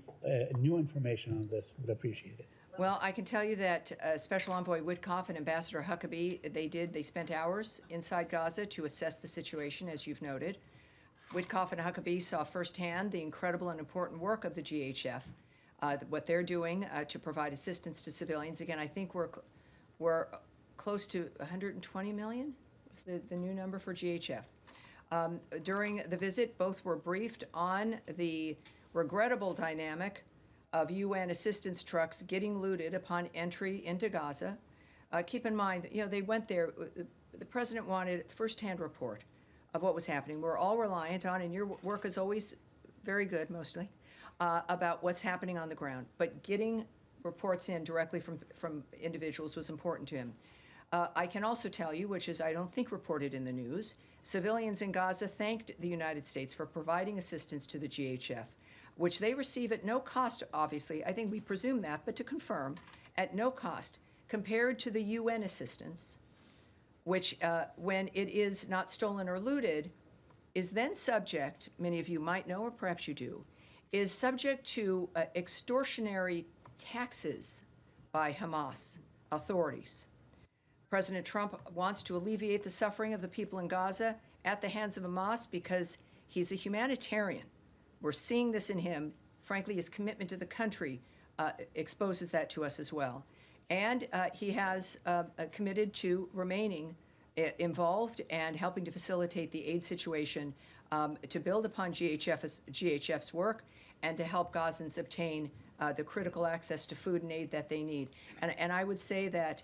[SPEAKER 14] new information on this, would appreciate it.
[SPEAKER 3] Well, I can tell you that Special Envoy Witkoff and Ambassador Huckabee, they spent hours inside Gaza to assess the situation, as you've noted. Witkoff and Huckabee saw firsthand the incredible and important work of the GHF, what they're doing to provide assistance to civilians. Again, I think we're close to 120 million was the new number for GHF. During the visit, both were briefed on the regrettable dynamic of UN assistance trucks getting looted upon entry into Gaza. Keep in mind, they went there. The president wanted firsthand report of what was happening. We're all reliant on, and your work is always very good, mostly, about what's happening on the ground. But getting reports in directly from individuals was important to him. I can also tell you, which is I don't think reported in the news, civilians in Gaza thanked the United States for providing assistance to the GHF, which they receive at no cost, obviously. I think we presume that, but to confirm, at no cost, compared to the UN assistance, which, when it is not stolen or looted, is then subject, many of you might know, or perhaps you do, is subject to extortionary taxes by Hamas authorities. President Trump wants to alleviate the suffering of the people in Gaza at the hands of Hamas because he's a humanitarian. We're seeing this in him. Frankly, his commitment to the country exposes that to us as well. And he has committed to remaining involved and helping to facilitate the aid situation to build upon GHF's work and to help Gazans obtain the critical access to food and aid that they need. And I would say that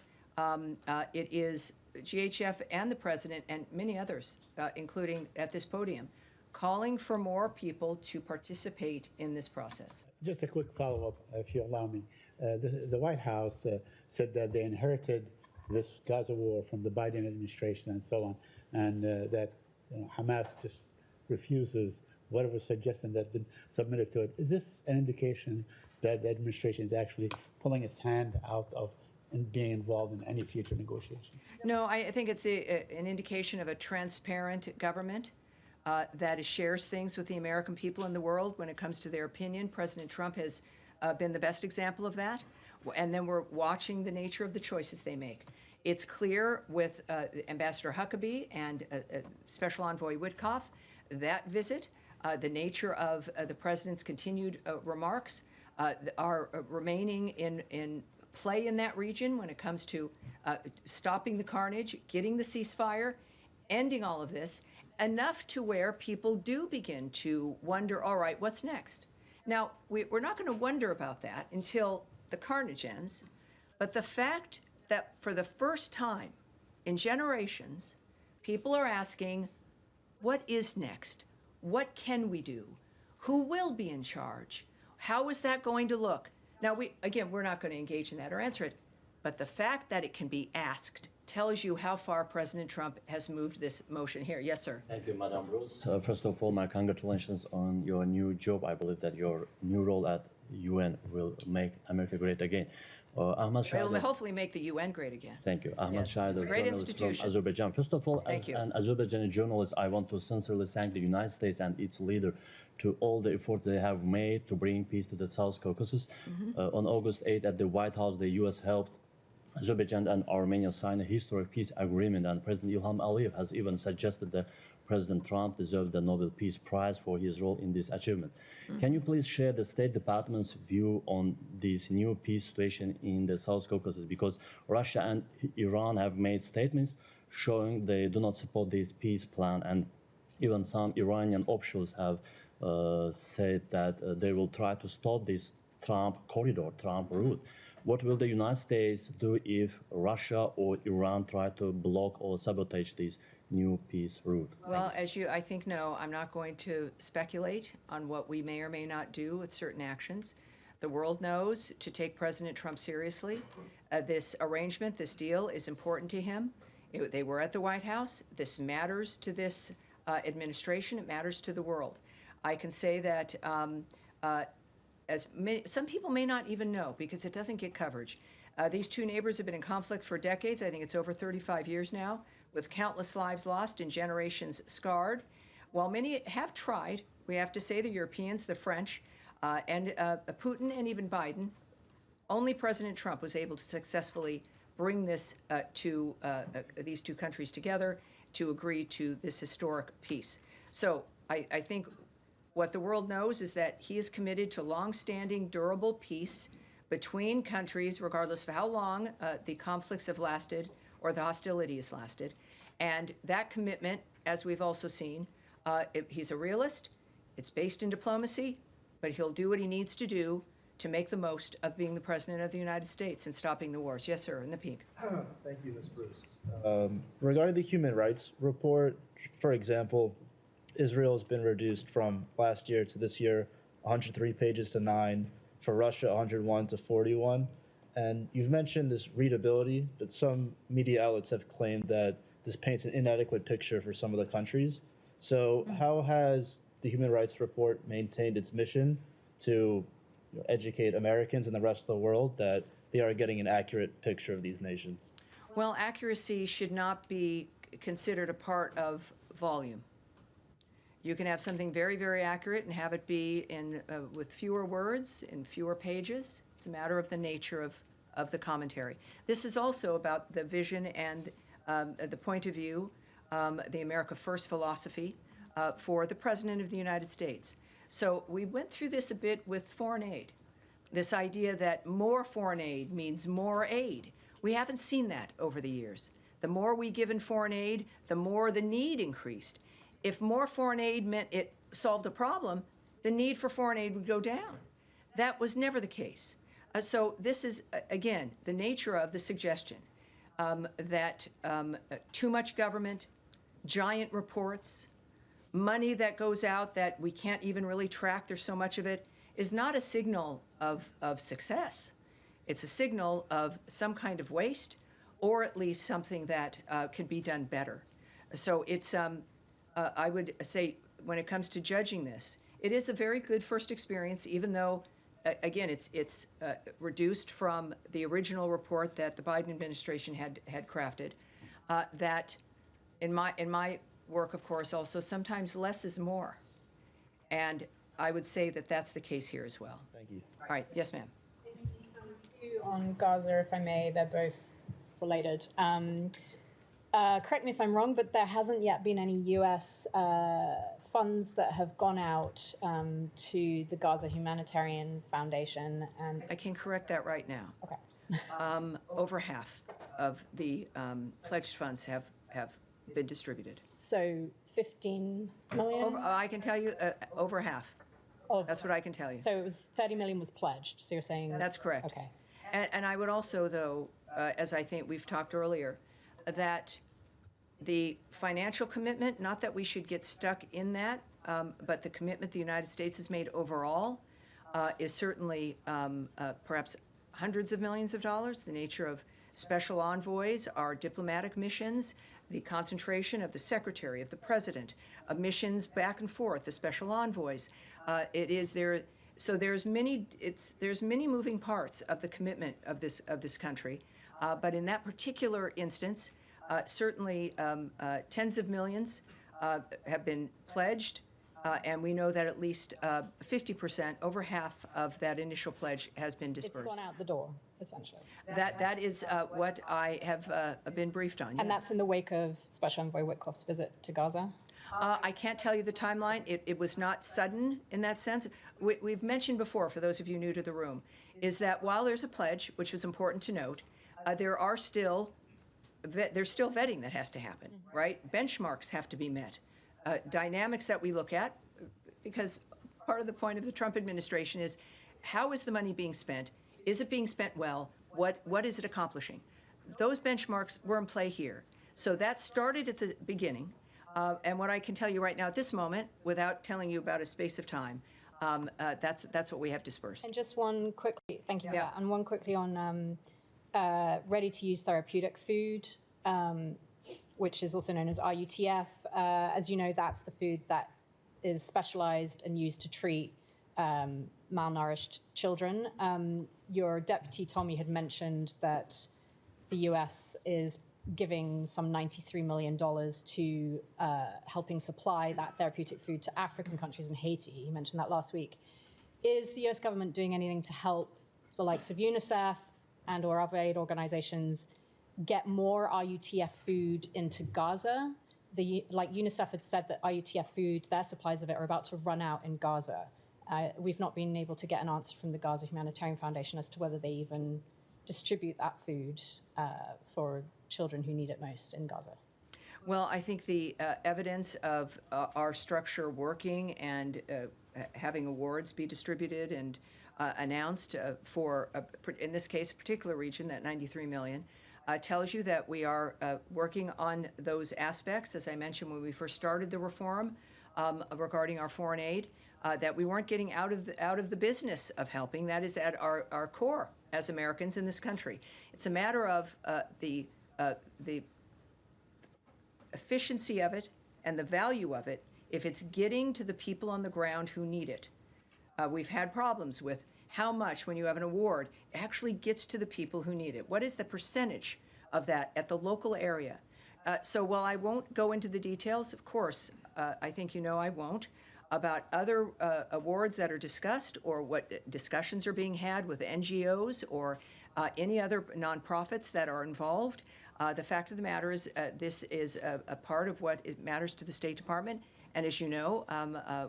[SPEAKER 3] it is GHF and the president and many others, including at this podium, calling for more people to participate in this process.
[SPEAKER 14] Just a quick follow-up, if you allow me. The White House said that they inherited this Gaza war from the Biden administration and so on, and that Hamas just refuses whatever suggestion that's been submitted to it. Is this an indication that the administration is actually pulling its hand out of and being involved in any future negotiation?
[SPEAKER 3] No, I think it's an indication of a transparent government that shares things with the American people and the world when it comes to their opinion. President Trump has been the best example of that. And then we're watching the nature of the choices they make. It's clear with Ambassador Huckabee and Special Envoy Witkoff, that visit, the nature of the president's continued remarks are remaining in play in that region when it comes to stopping the carnage, getting the ceasefire, ending all of this, enough to where people do begin to wonder, all right, what's next? Now, we're not going to wonder about that until the carnage ends, but the fact that for the first time in generations, people are asking, what is next? What can we do? Who will be in charge? How is that going to look? Now, we're not going to engage in that or answer it, but the fact that it can be asked tells you how far President Trump has moved this motion here. Yes, sir.
[SPEAKER 1] Thank you, Madam Bruce. First of all, my congratulations on your new job. I believe that your new role at UN will make America great again. Ahmad
[SPEAKER 3] It will
[SPEAKER 1] Shahid.
[SPEAKER 3] hopefully make the UN great again.
[SPEAKER 1] Thank you. Ahmad
[SPEAKER 3] Yes,
[SPEAKER 1] Shahid,
[SPEAKER 3] it's a great
[SPEAKER 1] journalist
[SPEAKER 3] institution.
[SPEAKER 1] from Azerbaijan. First of all,
[SPEAKER 3] Thank
[SPEAKER 1] as
[SPEAKER 3] you.
[SPEAKER 1] an Azerbaijani journalist, I want to sincerely thank the United States and its leader to all the efforts they have made to bring peace to the South Caucasus. On August 8 at the White House, the U.S. helped Azerbaijan and Armenia sign a historic peace agreement, and President Ilham Aliyev has even suggested that President Trump deserved the Nobel Peace Prize for his role in this achievement. Can you please share the State Department's view on this new peace situation in the South Caucasus? Because Russia and Iran have made statements showing they do not support this peace plan, and even some Iranian officials have said that they will try to stop this Trump corridor, Trump route. What will the United States do if Russia or Iran try to block or sabotage this new peace route?
[SPEAKER 3] Well, as you, I think, know, I'm not going to speculate on what we may or may not do with certain actions. The world knows to take President Trump seriously. This arrangement, this deal, is important to him. They were at the White House. This matters to this administration. It matters to the world. I can say that some people may not even know because it doesn't get coverage. These two neighbors have been in conflict for decades. I think it's over 35 years now, with countless lives lost and generations scarred. While many have tried, we have to say, the Europeans, the French, and Putin and even Biden, only President Trump was able to successfully bring this these two countries together to agree to this historic peace. So I think what the world knows is that he is committed to long-standing, durable peace between countries, regardless of how long the conflicts have lasted or the hostility has lasted. And that commitment, as we've also seen, He's a realist. It's based in diplomacy, but he'll do what he needs to do to make the most of being the President of the United States and stopping the wars. Yes, sir, in the pink.
[SPEAKER 15] Thank you, Ms. Bruce. Regarding the human rights report, for example, Israel has been reduced from last year to this year, 103 pages to 9, for Russia, 101 to 41. And you've mentioned this readability, but some media outlets have claimed that this paints an inadequate picture for some of the countries. So how has the Human Rights Report maintained its mission to educate Americans and the rest of the world that they are getting an accurate picture of these nations?
[SPEAKER 3] Well, accuracy should not be considered a part of volume. You can have something very, very accurate and have it be in with fewer words, in fewer pages. It's a matter of the nature of the commentary. This is also about the vision and the point of view, the America First philosophy for the President of the United States. So we went through this a bit with foreign aid, this idea that more foreign aid means more aid. We haven't seen that over the years. The more we give in foreign aid, the more the need increased. If more foreign aid meant it solved a problem, the need for foreign aid would go down. That was never the case. So this is, again, the nature of the suggestion that too much government, giant reports, money that goes out that we can't even really track, there's so much of it, is not a signal of success. It's a signal of some kind of waste, or at least something that can be done better. So it's, I would say, when it comes to judging this, it is a very good first experience, even though, again, it's reduced from the original report that the Biden administration had crafted. That, in my work, of course, also sometimes less is more, and I would say that that's the case here as well.
[SPEAKER 15] Thank you.
[SPEAKER 3] All right, yes, ma'am.
[SPEAKER 8] Two on Gaza, if I may. They're both related. Correct me if I'm wrong, but there hasn't yet been any U.S. funds that have gone out to the Gaza Humanitarian Foundation. And
[SPEAKER 3] I can correct that right now.
[SPEAKER 8] Okay.
[SPEAKER 3] Over half of the pledged funds have been distributed.
[SPEAKER 8] So 15 million?
[SPEAKER 3] I can tell you over half. That's what I can tell you.
[SPEAKER 8] So it was 30 million was pledged. So you're saying
[SPEAKER 3] that's correct.
[SPEAKER 8] Okay.
[SPEAKER 3] And I would also, though, as I think we've talked earlier, that the financial commitment, not that we should get stuck in that, but the commitment the United States has made overall is certainly perhaps hundreds of millions of dollars. The nature of special envoys, our diplomatic missions, the concentration of the secretary, of the president, of missions back and forth, the special envoys. It is there. So there's many moving parts of the commitment of this country, but in that particular instance, certainly tens of millions have been pledged, and we know that at least 50%, over half of that initial pledge has been dispersed.
[SPEAKER 8] It's gone out the door, essentially.
[SPEAKER 3] That is what I have been briefed on, yes.
[SPEAKER 8] And that's in the wake of Special Envoy Witkoff's visit to Gaza?
[SPEAKER 3] I can't tell you the timeline. It was not sudden in that sense. We've mentioned before, for those of you new to the room, is that while there's a pledge, which was important to note, there's still vetting that has to happen, right? Benchmarks have to be met. Dynamics that we look at, because part of the point of the Trump administration is, how is the money being spent? Is it being spent well? What is it accomplishing? Those benchmarks were in play here. So that started at the beginning. And what I can tell you right now at this moment, without telling you about a space of time, that's what we have dispersed.
[SPEAKER 8] And just one quickly, thank you for that. And one quickly on ready-to-use therapeutic food, which is also known as RUTF. As you know, that's the food that is specialized and used to treat malnourished children. Your deputy, Tommy, had mentioned that the U.S. is giving some $93 million to helping supply that therapeutic food to African countries and Haiti. He mentioned that last week. Is the U.S. government doing anything to help the likes of UNICEF and or other aid organizations get more RUTF food into Gaza? Like UNICEF had said that RUTF food, their supplies of it are about to run out in Gaza. We've not been able to get an answer from the Gaza Humanitarian Foundation as to whether they even distribute that food for children who need it most in Gaza.
[SPEAKER 3] Well, I think the evidence of our structure working and having awards be distributed and announced for, in this case, a particular region, that 93 million, tells you that we are working on those aspects. As I mentioned when we first started the reform regarding our foreign aid, that we weren't getting out of the business of helping. That is at our core as Americans in this country. It's a matter of the efficiency of it and the value of it if it's getting to the people on the ground who need it. We've had problems with how much, when you have an award, actually gets to the people who need it. What is the percentage of that at the local area? So while I won't go into the details, of course, I think you know I won't, about other awards that are discussed or what discussions are being had with NGOs or any other nonprofits that are involved. The fact of the matter is this is a part of what matters to the State Department. And as you know,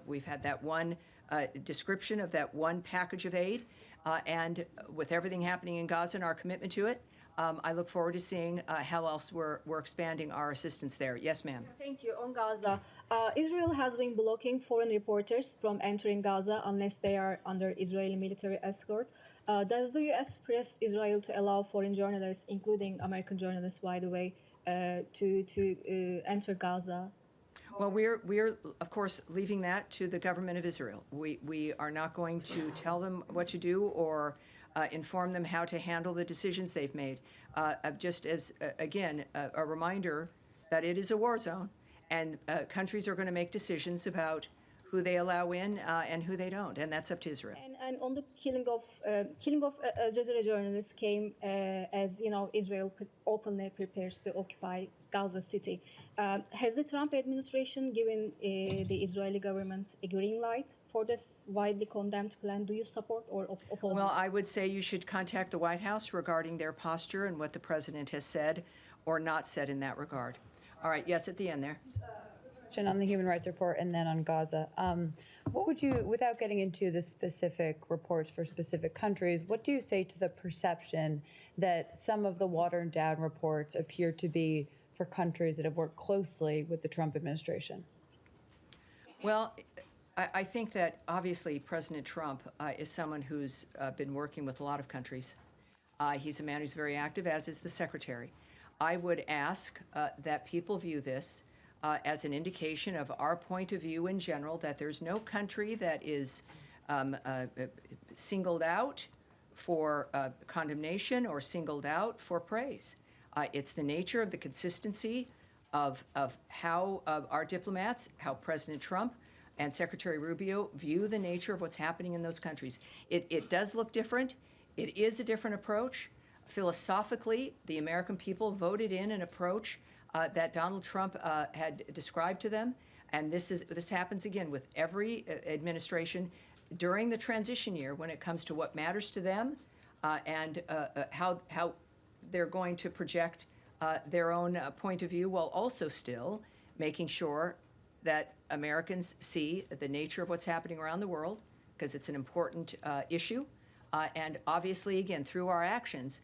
[SPEAKER 3] we've had that one description of that one package of aid. And with everything happening in Gaza and our commitment to it, I look forward to seeing how else we're expanding our assistance there. Yes, ma'am.
[SPEAKER 13] Thank you. On Gaza, Israel has been blocking foreign reporters from entering Gaza unless they are under Israeli military escort. Does the U.S. press Israel to allow foreign journalists, including American journalists, by the way, to enter Gaza?
[SPEAKER 3] Well, we're of course leaving that to the government of Israel. We are not going to tell them what to do or inform them how to handle the decisions they've made. Just as again a reminder that it is a war zone, and countries are going to make decisions about who they allow in and who they don't, and that's up to Israel.
[SPEAKER 13] And on the killing of Al Jazeera journalists came as Israel openly prepares to occupy Gaza City. Has the Trump administration given the Israeli government a green light for this widely condemned plan? Do you support or oppose?
[SPEAKER 3] Well, I would say you should contact the White House regarding their posture and what the president has said or not said in that regard. All right, yes, at the end there.
[SPEAKER 16] On the human rights report and then on Gaza. What would you, without getting into the specific reports for specific countries, what do you say to the perception that some of the watered down reports appear to be for countries that have worked closely with the Trump administration?
[SPEAKER 3] Well, I think that obviously President Trump is someone who's been working with a lot of countries. He's a man who's very active, as is the secretary. I would ask that people view this as an indication of our point of view in general, that there's no country that is singled out for condemnation or singled out for praise. It's the nature of the consistency of how our diplomats, how President Trump and Secretary Rubio view the nature of what's happening in those countries. It does look different. It is a different approach. Philosophically, the American people voted in an approach that Donald Trump had described to them, and this happens again with every administration during the transition year when it comes to what matters to them and how they're going to project their own point of view, while also still making sure that Americans see the nature of what's happening around the world, because it's an important issue, and obviously, again, through our actions,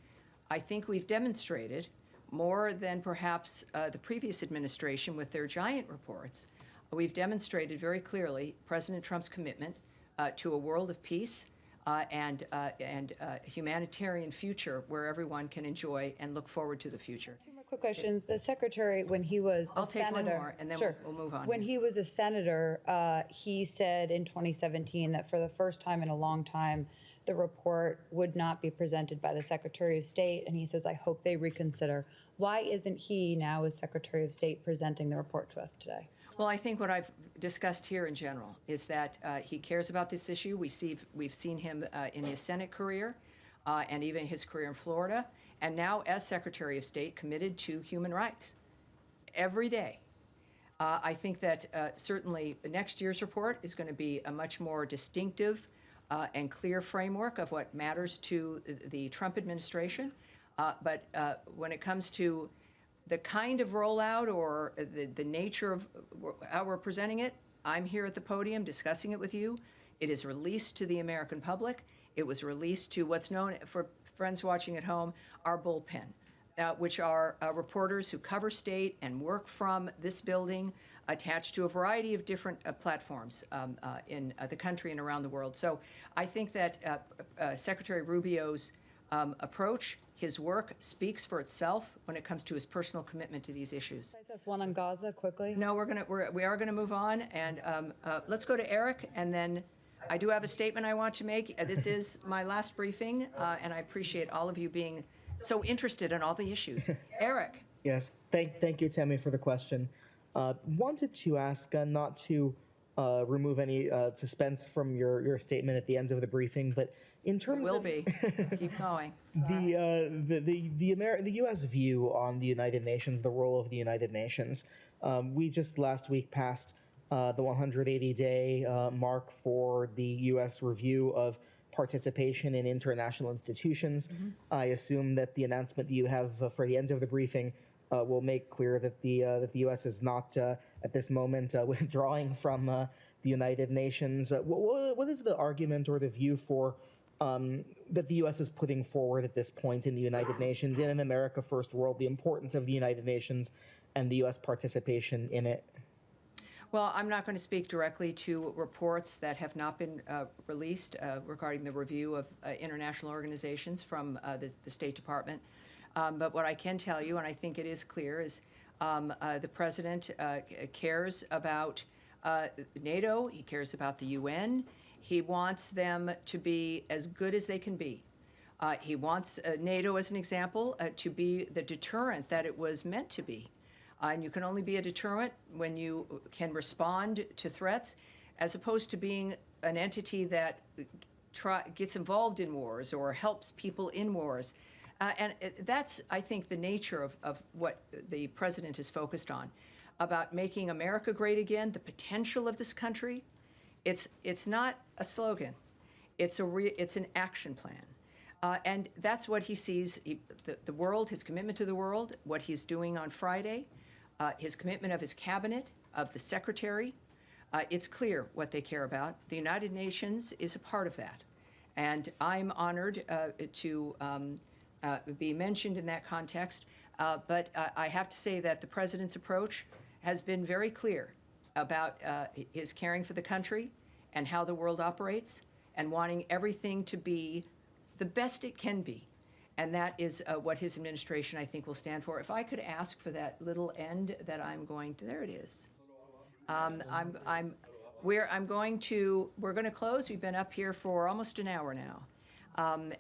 [SPEAKER 3] I think we've demonstrated more than perhaps the previous administration with their giant reports. We've demonstrated very clearly President Trump's commitment to a world of peace and a humanitarian future where everyone can enjoy and look forward to the future.
[SPEAKER 16] Two more quick questions. The secretary, when he was
[SPEAKER 3] I'll take
[SPEAKER 16] senator,
[SPEAKER 3] one more, and then
[SPEAKER 16] sure.
[SPEAKER 3] we'll move on.
[SPEAKER 16] When he was a senator, he said in 2017 that for the first time in a long time, the report would not be presented by the Secretary of State, and he says, I hope they reconsider. Why isn't he now, as Secretary of State, presenting the report to us today?
[SPEAKER 3] Well, I think what I've discussed here in general is that he cares about this issue. We've seen him in his Senate career and even his career in Florida, and now as Secretary of State, committed to human rights every day. I think that certainly next year's report is going to be a much more distinctive and clear framework of what matters to the Trump administration. But when it comes to the kind of rollout or the nature of how we're presenting it, I'm here at the podium discussing it with you. It is released to the American public. It was released to what's known, for friends watching at home, our bullpen. which are reporters who cover state and work from this building, attached to a variety of different platforms in the country and around the world. So I think that Secretary Rubio's approach, his work, speaks for itself when it comes to his personal commitment to these issues.
[SPEAKER 16] Can I ask one on Gaza quickly?
[SPEAKER 3] No, we are gonna move on, and let's go to Eric, and then I do have a statement I want to make. This is my last briefing, and I appreciate all of you being so interested in all the issues. Eric.
[SPEAKER 17] Yes, thank you, Tammy, for the question. Wanted to ask not to remove any suspense from your statement at the end of the briefing, but in terms
[SPEAKER 3] Will
[SPEAKER 17] of
[SPEAKER 3] be. Keep going.
[SPEAKER 17] the U.S. view on the United Nations, the role of the United Nations, we just last week passed the 180-day mark for the U.S. review of participation in international institutions. I assume that the announcement that you have for the end of the briefing will make clear that the U.S. is not at this moment withdrawing from the United Nations. What is the argument or the view for that the U.S. is putting forward at this point in the United Nations, in an America First world, the importance of the United Nations and the U.S. participation in it?
[SPEAKER 3] Well, I'm not going to speak directly to reports that have not been released regarding the review of international organizations from the State Department. But what I can tell you, and I think it is clear, is the President cares about NATO, he cares about the UN, he wants them to be as good as they can be. He wants NATO, as an example, to be the deterrent that it was meant to be. And you can only be a deterrent when you can respond to threats, as opposed to being an entity that gets involved in wars or helps people in wars. And that's, I think, the nature of what the President is focused on, about making America great again, the potential of this country. It's not a slogan. It's an action plan. And that's what he sees, the world, his commitment to the world, what he's doing on Friday, his commitment of his cabinet, of the secretary. It's clear what they care about. The United Nations is a part of that. And I'm honored to be mentioned in that context. But I have to say that the President's approach has been very clear about his caring for the country and how the world operates, and wanting everything to be the best it can be. And that is what his administration, I think, will stand for. If I could ask for that little end that I'm going to, there it is. We're going to close. We've been up here for almost an hour now. I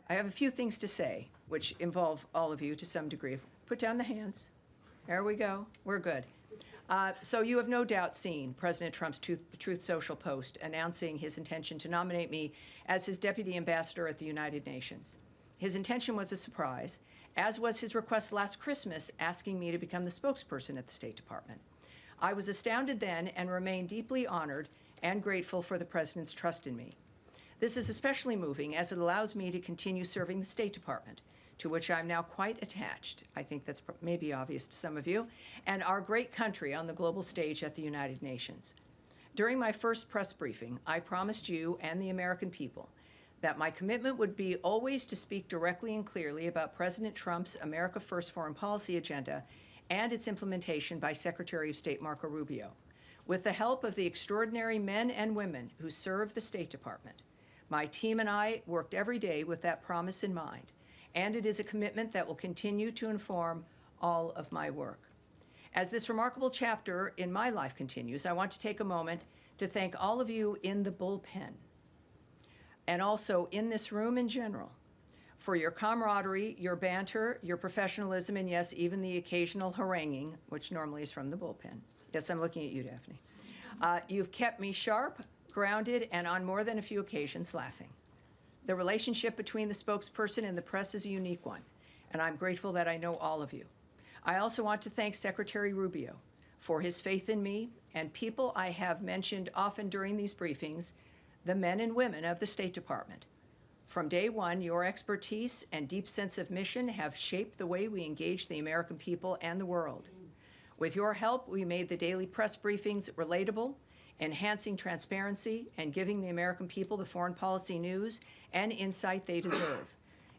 [SPEAKER 3] have a few things to say, which involve all of you to some degree. Put down the hands. There we go. We're good. So you have no doubt seen President Trump's Truth Social post announcing his intention to nominate me as his deputy ambassador at the United Nations. His intention was a surprise, as was his request last Christmas asking me to become the spokesperson at the State Department. I was astounded then and remain deeply honored and grateful for the President's trust in me. This is especially moving as it allows me to continue serving the State Department, to which I'm now quite attached. I think that's maybe obvious to some of you, and our great country on the global stage at the United Nations. During my first press briefing, I promised you and the American people that my commitment would be always to speak directly and clearly about President Trump's America First foreign policy agenda and its implementation by Secretary of State Marco Rubio. With the help of the extraordinary men and women who serve the State Department, my team and I worked every day with that promise in mind, and it is a commitment that will continue to inform all of my work. As this remarkable chapter in my life continues, I want to take a moment to thank all of you in the bullpen, and also in this room in general, for your camaraderie, your banter, your professionalism, and yes, even the occasional haranguing, which normally is from the bullpen. Yes, I'm looking at you, Daphne. You've kept me sharp, grounded, and on more than a few occasions, laughing. The relationship between the spokesperson and the press is a unique one, and I'm grateful that I know all of you. I also want to thank Secretary Rubio for his faith in me and people I have mentioned often during these briefings, the men and women of the State Department. From day one, your expertise and deep sense of mission have shaped the way we engage the American people and the world. With your help, we made the daily press briefings relatable, enhancing transparency and giving the American people the foreign policy news and insight they deserve.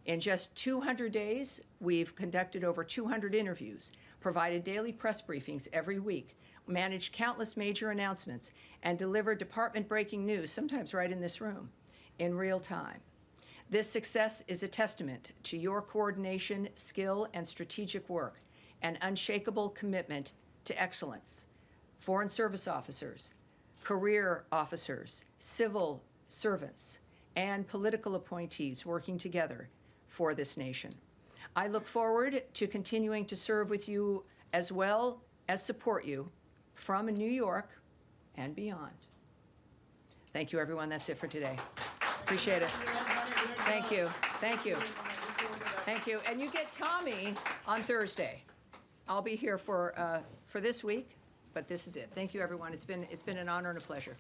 [SPEAKER 3] In just 200 days, we've conducted over 200 interviews, provided daily press briefings every week, managed countless major announcements, and delivered department-breaking news, sometimes right in this room, in real time. This success is a testament to your coordination, skill, and strategic work, and unshakable commitment to excellence. Foreign service officers, career officers, civil servants, and political appointees working together for this nation. I look forward to continuing to serve with you as well as support you from New York and beyond. Thank you, everyone. That's it for today. Appreciate it. Thank you. Thank you. Thank you. And you get Tommy on Thursday. I'll be here for this week, but this is it. Thank you, everyone. It's been an honor and a pleasure.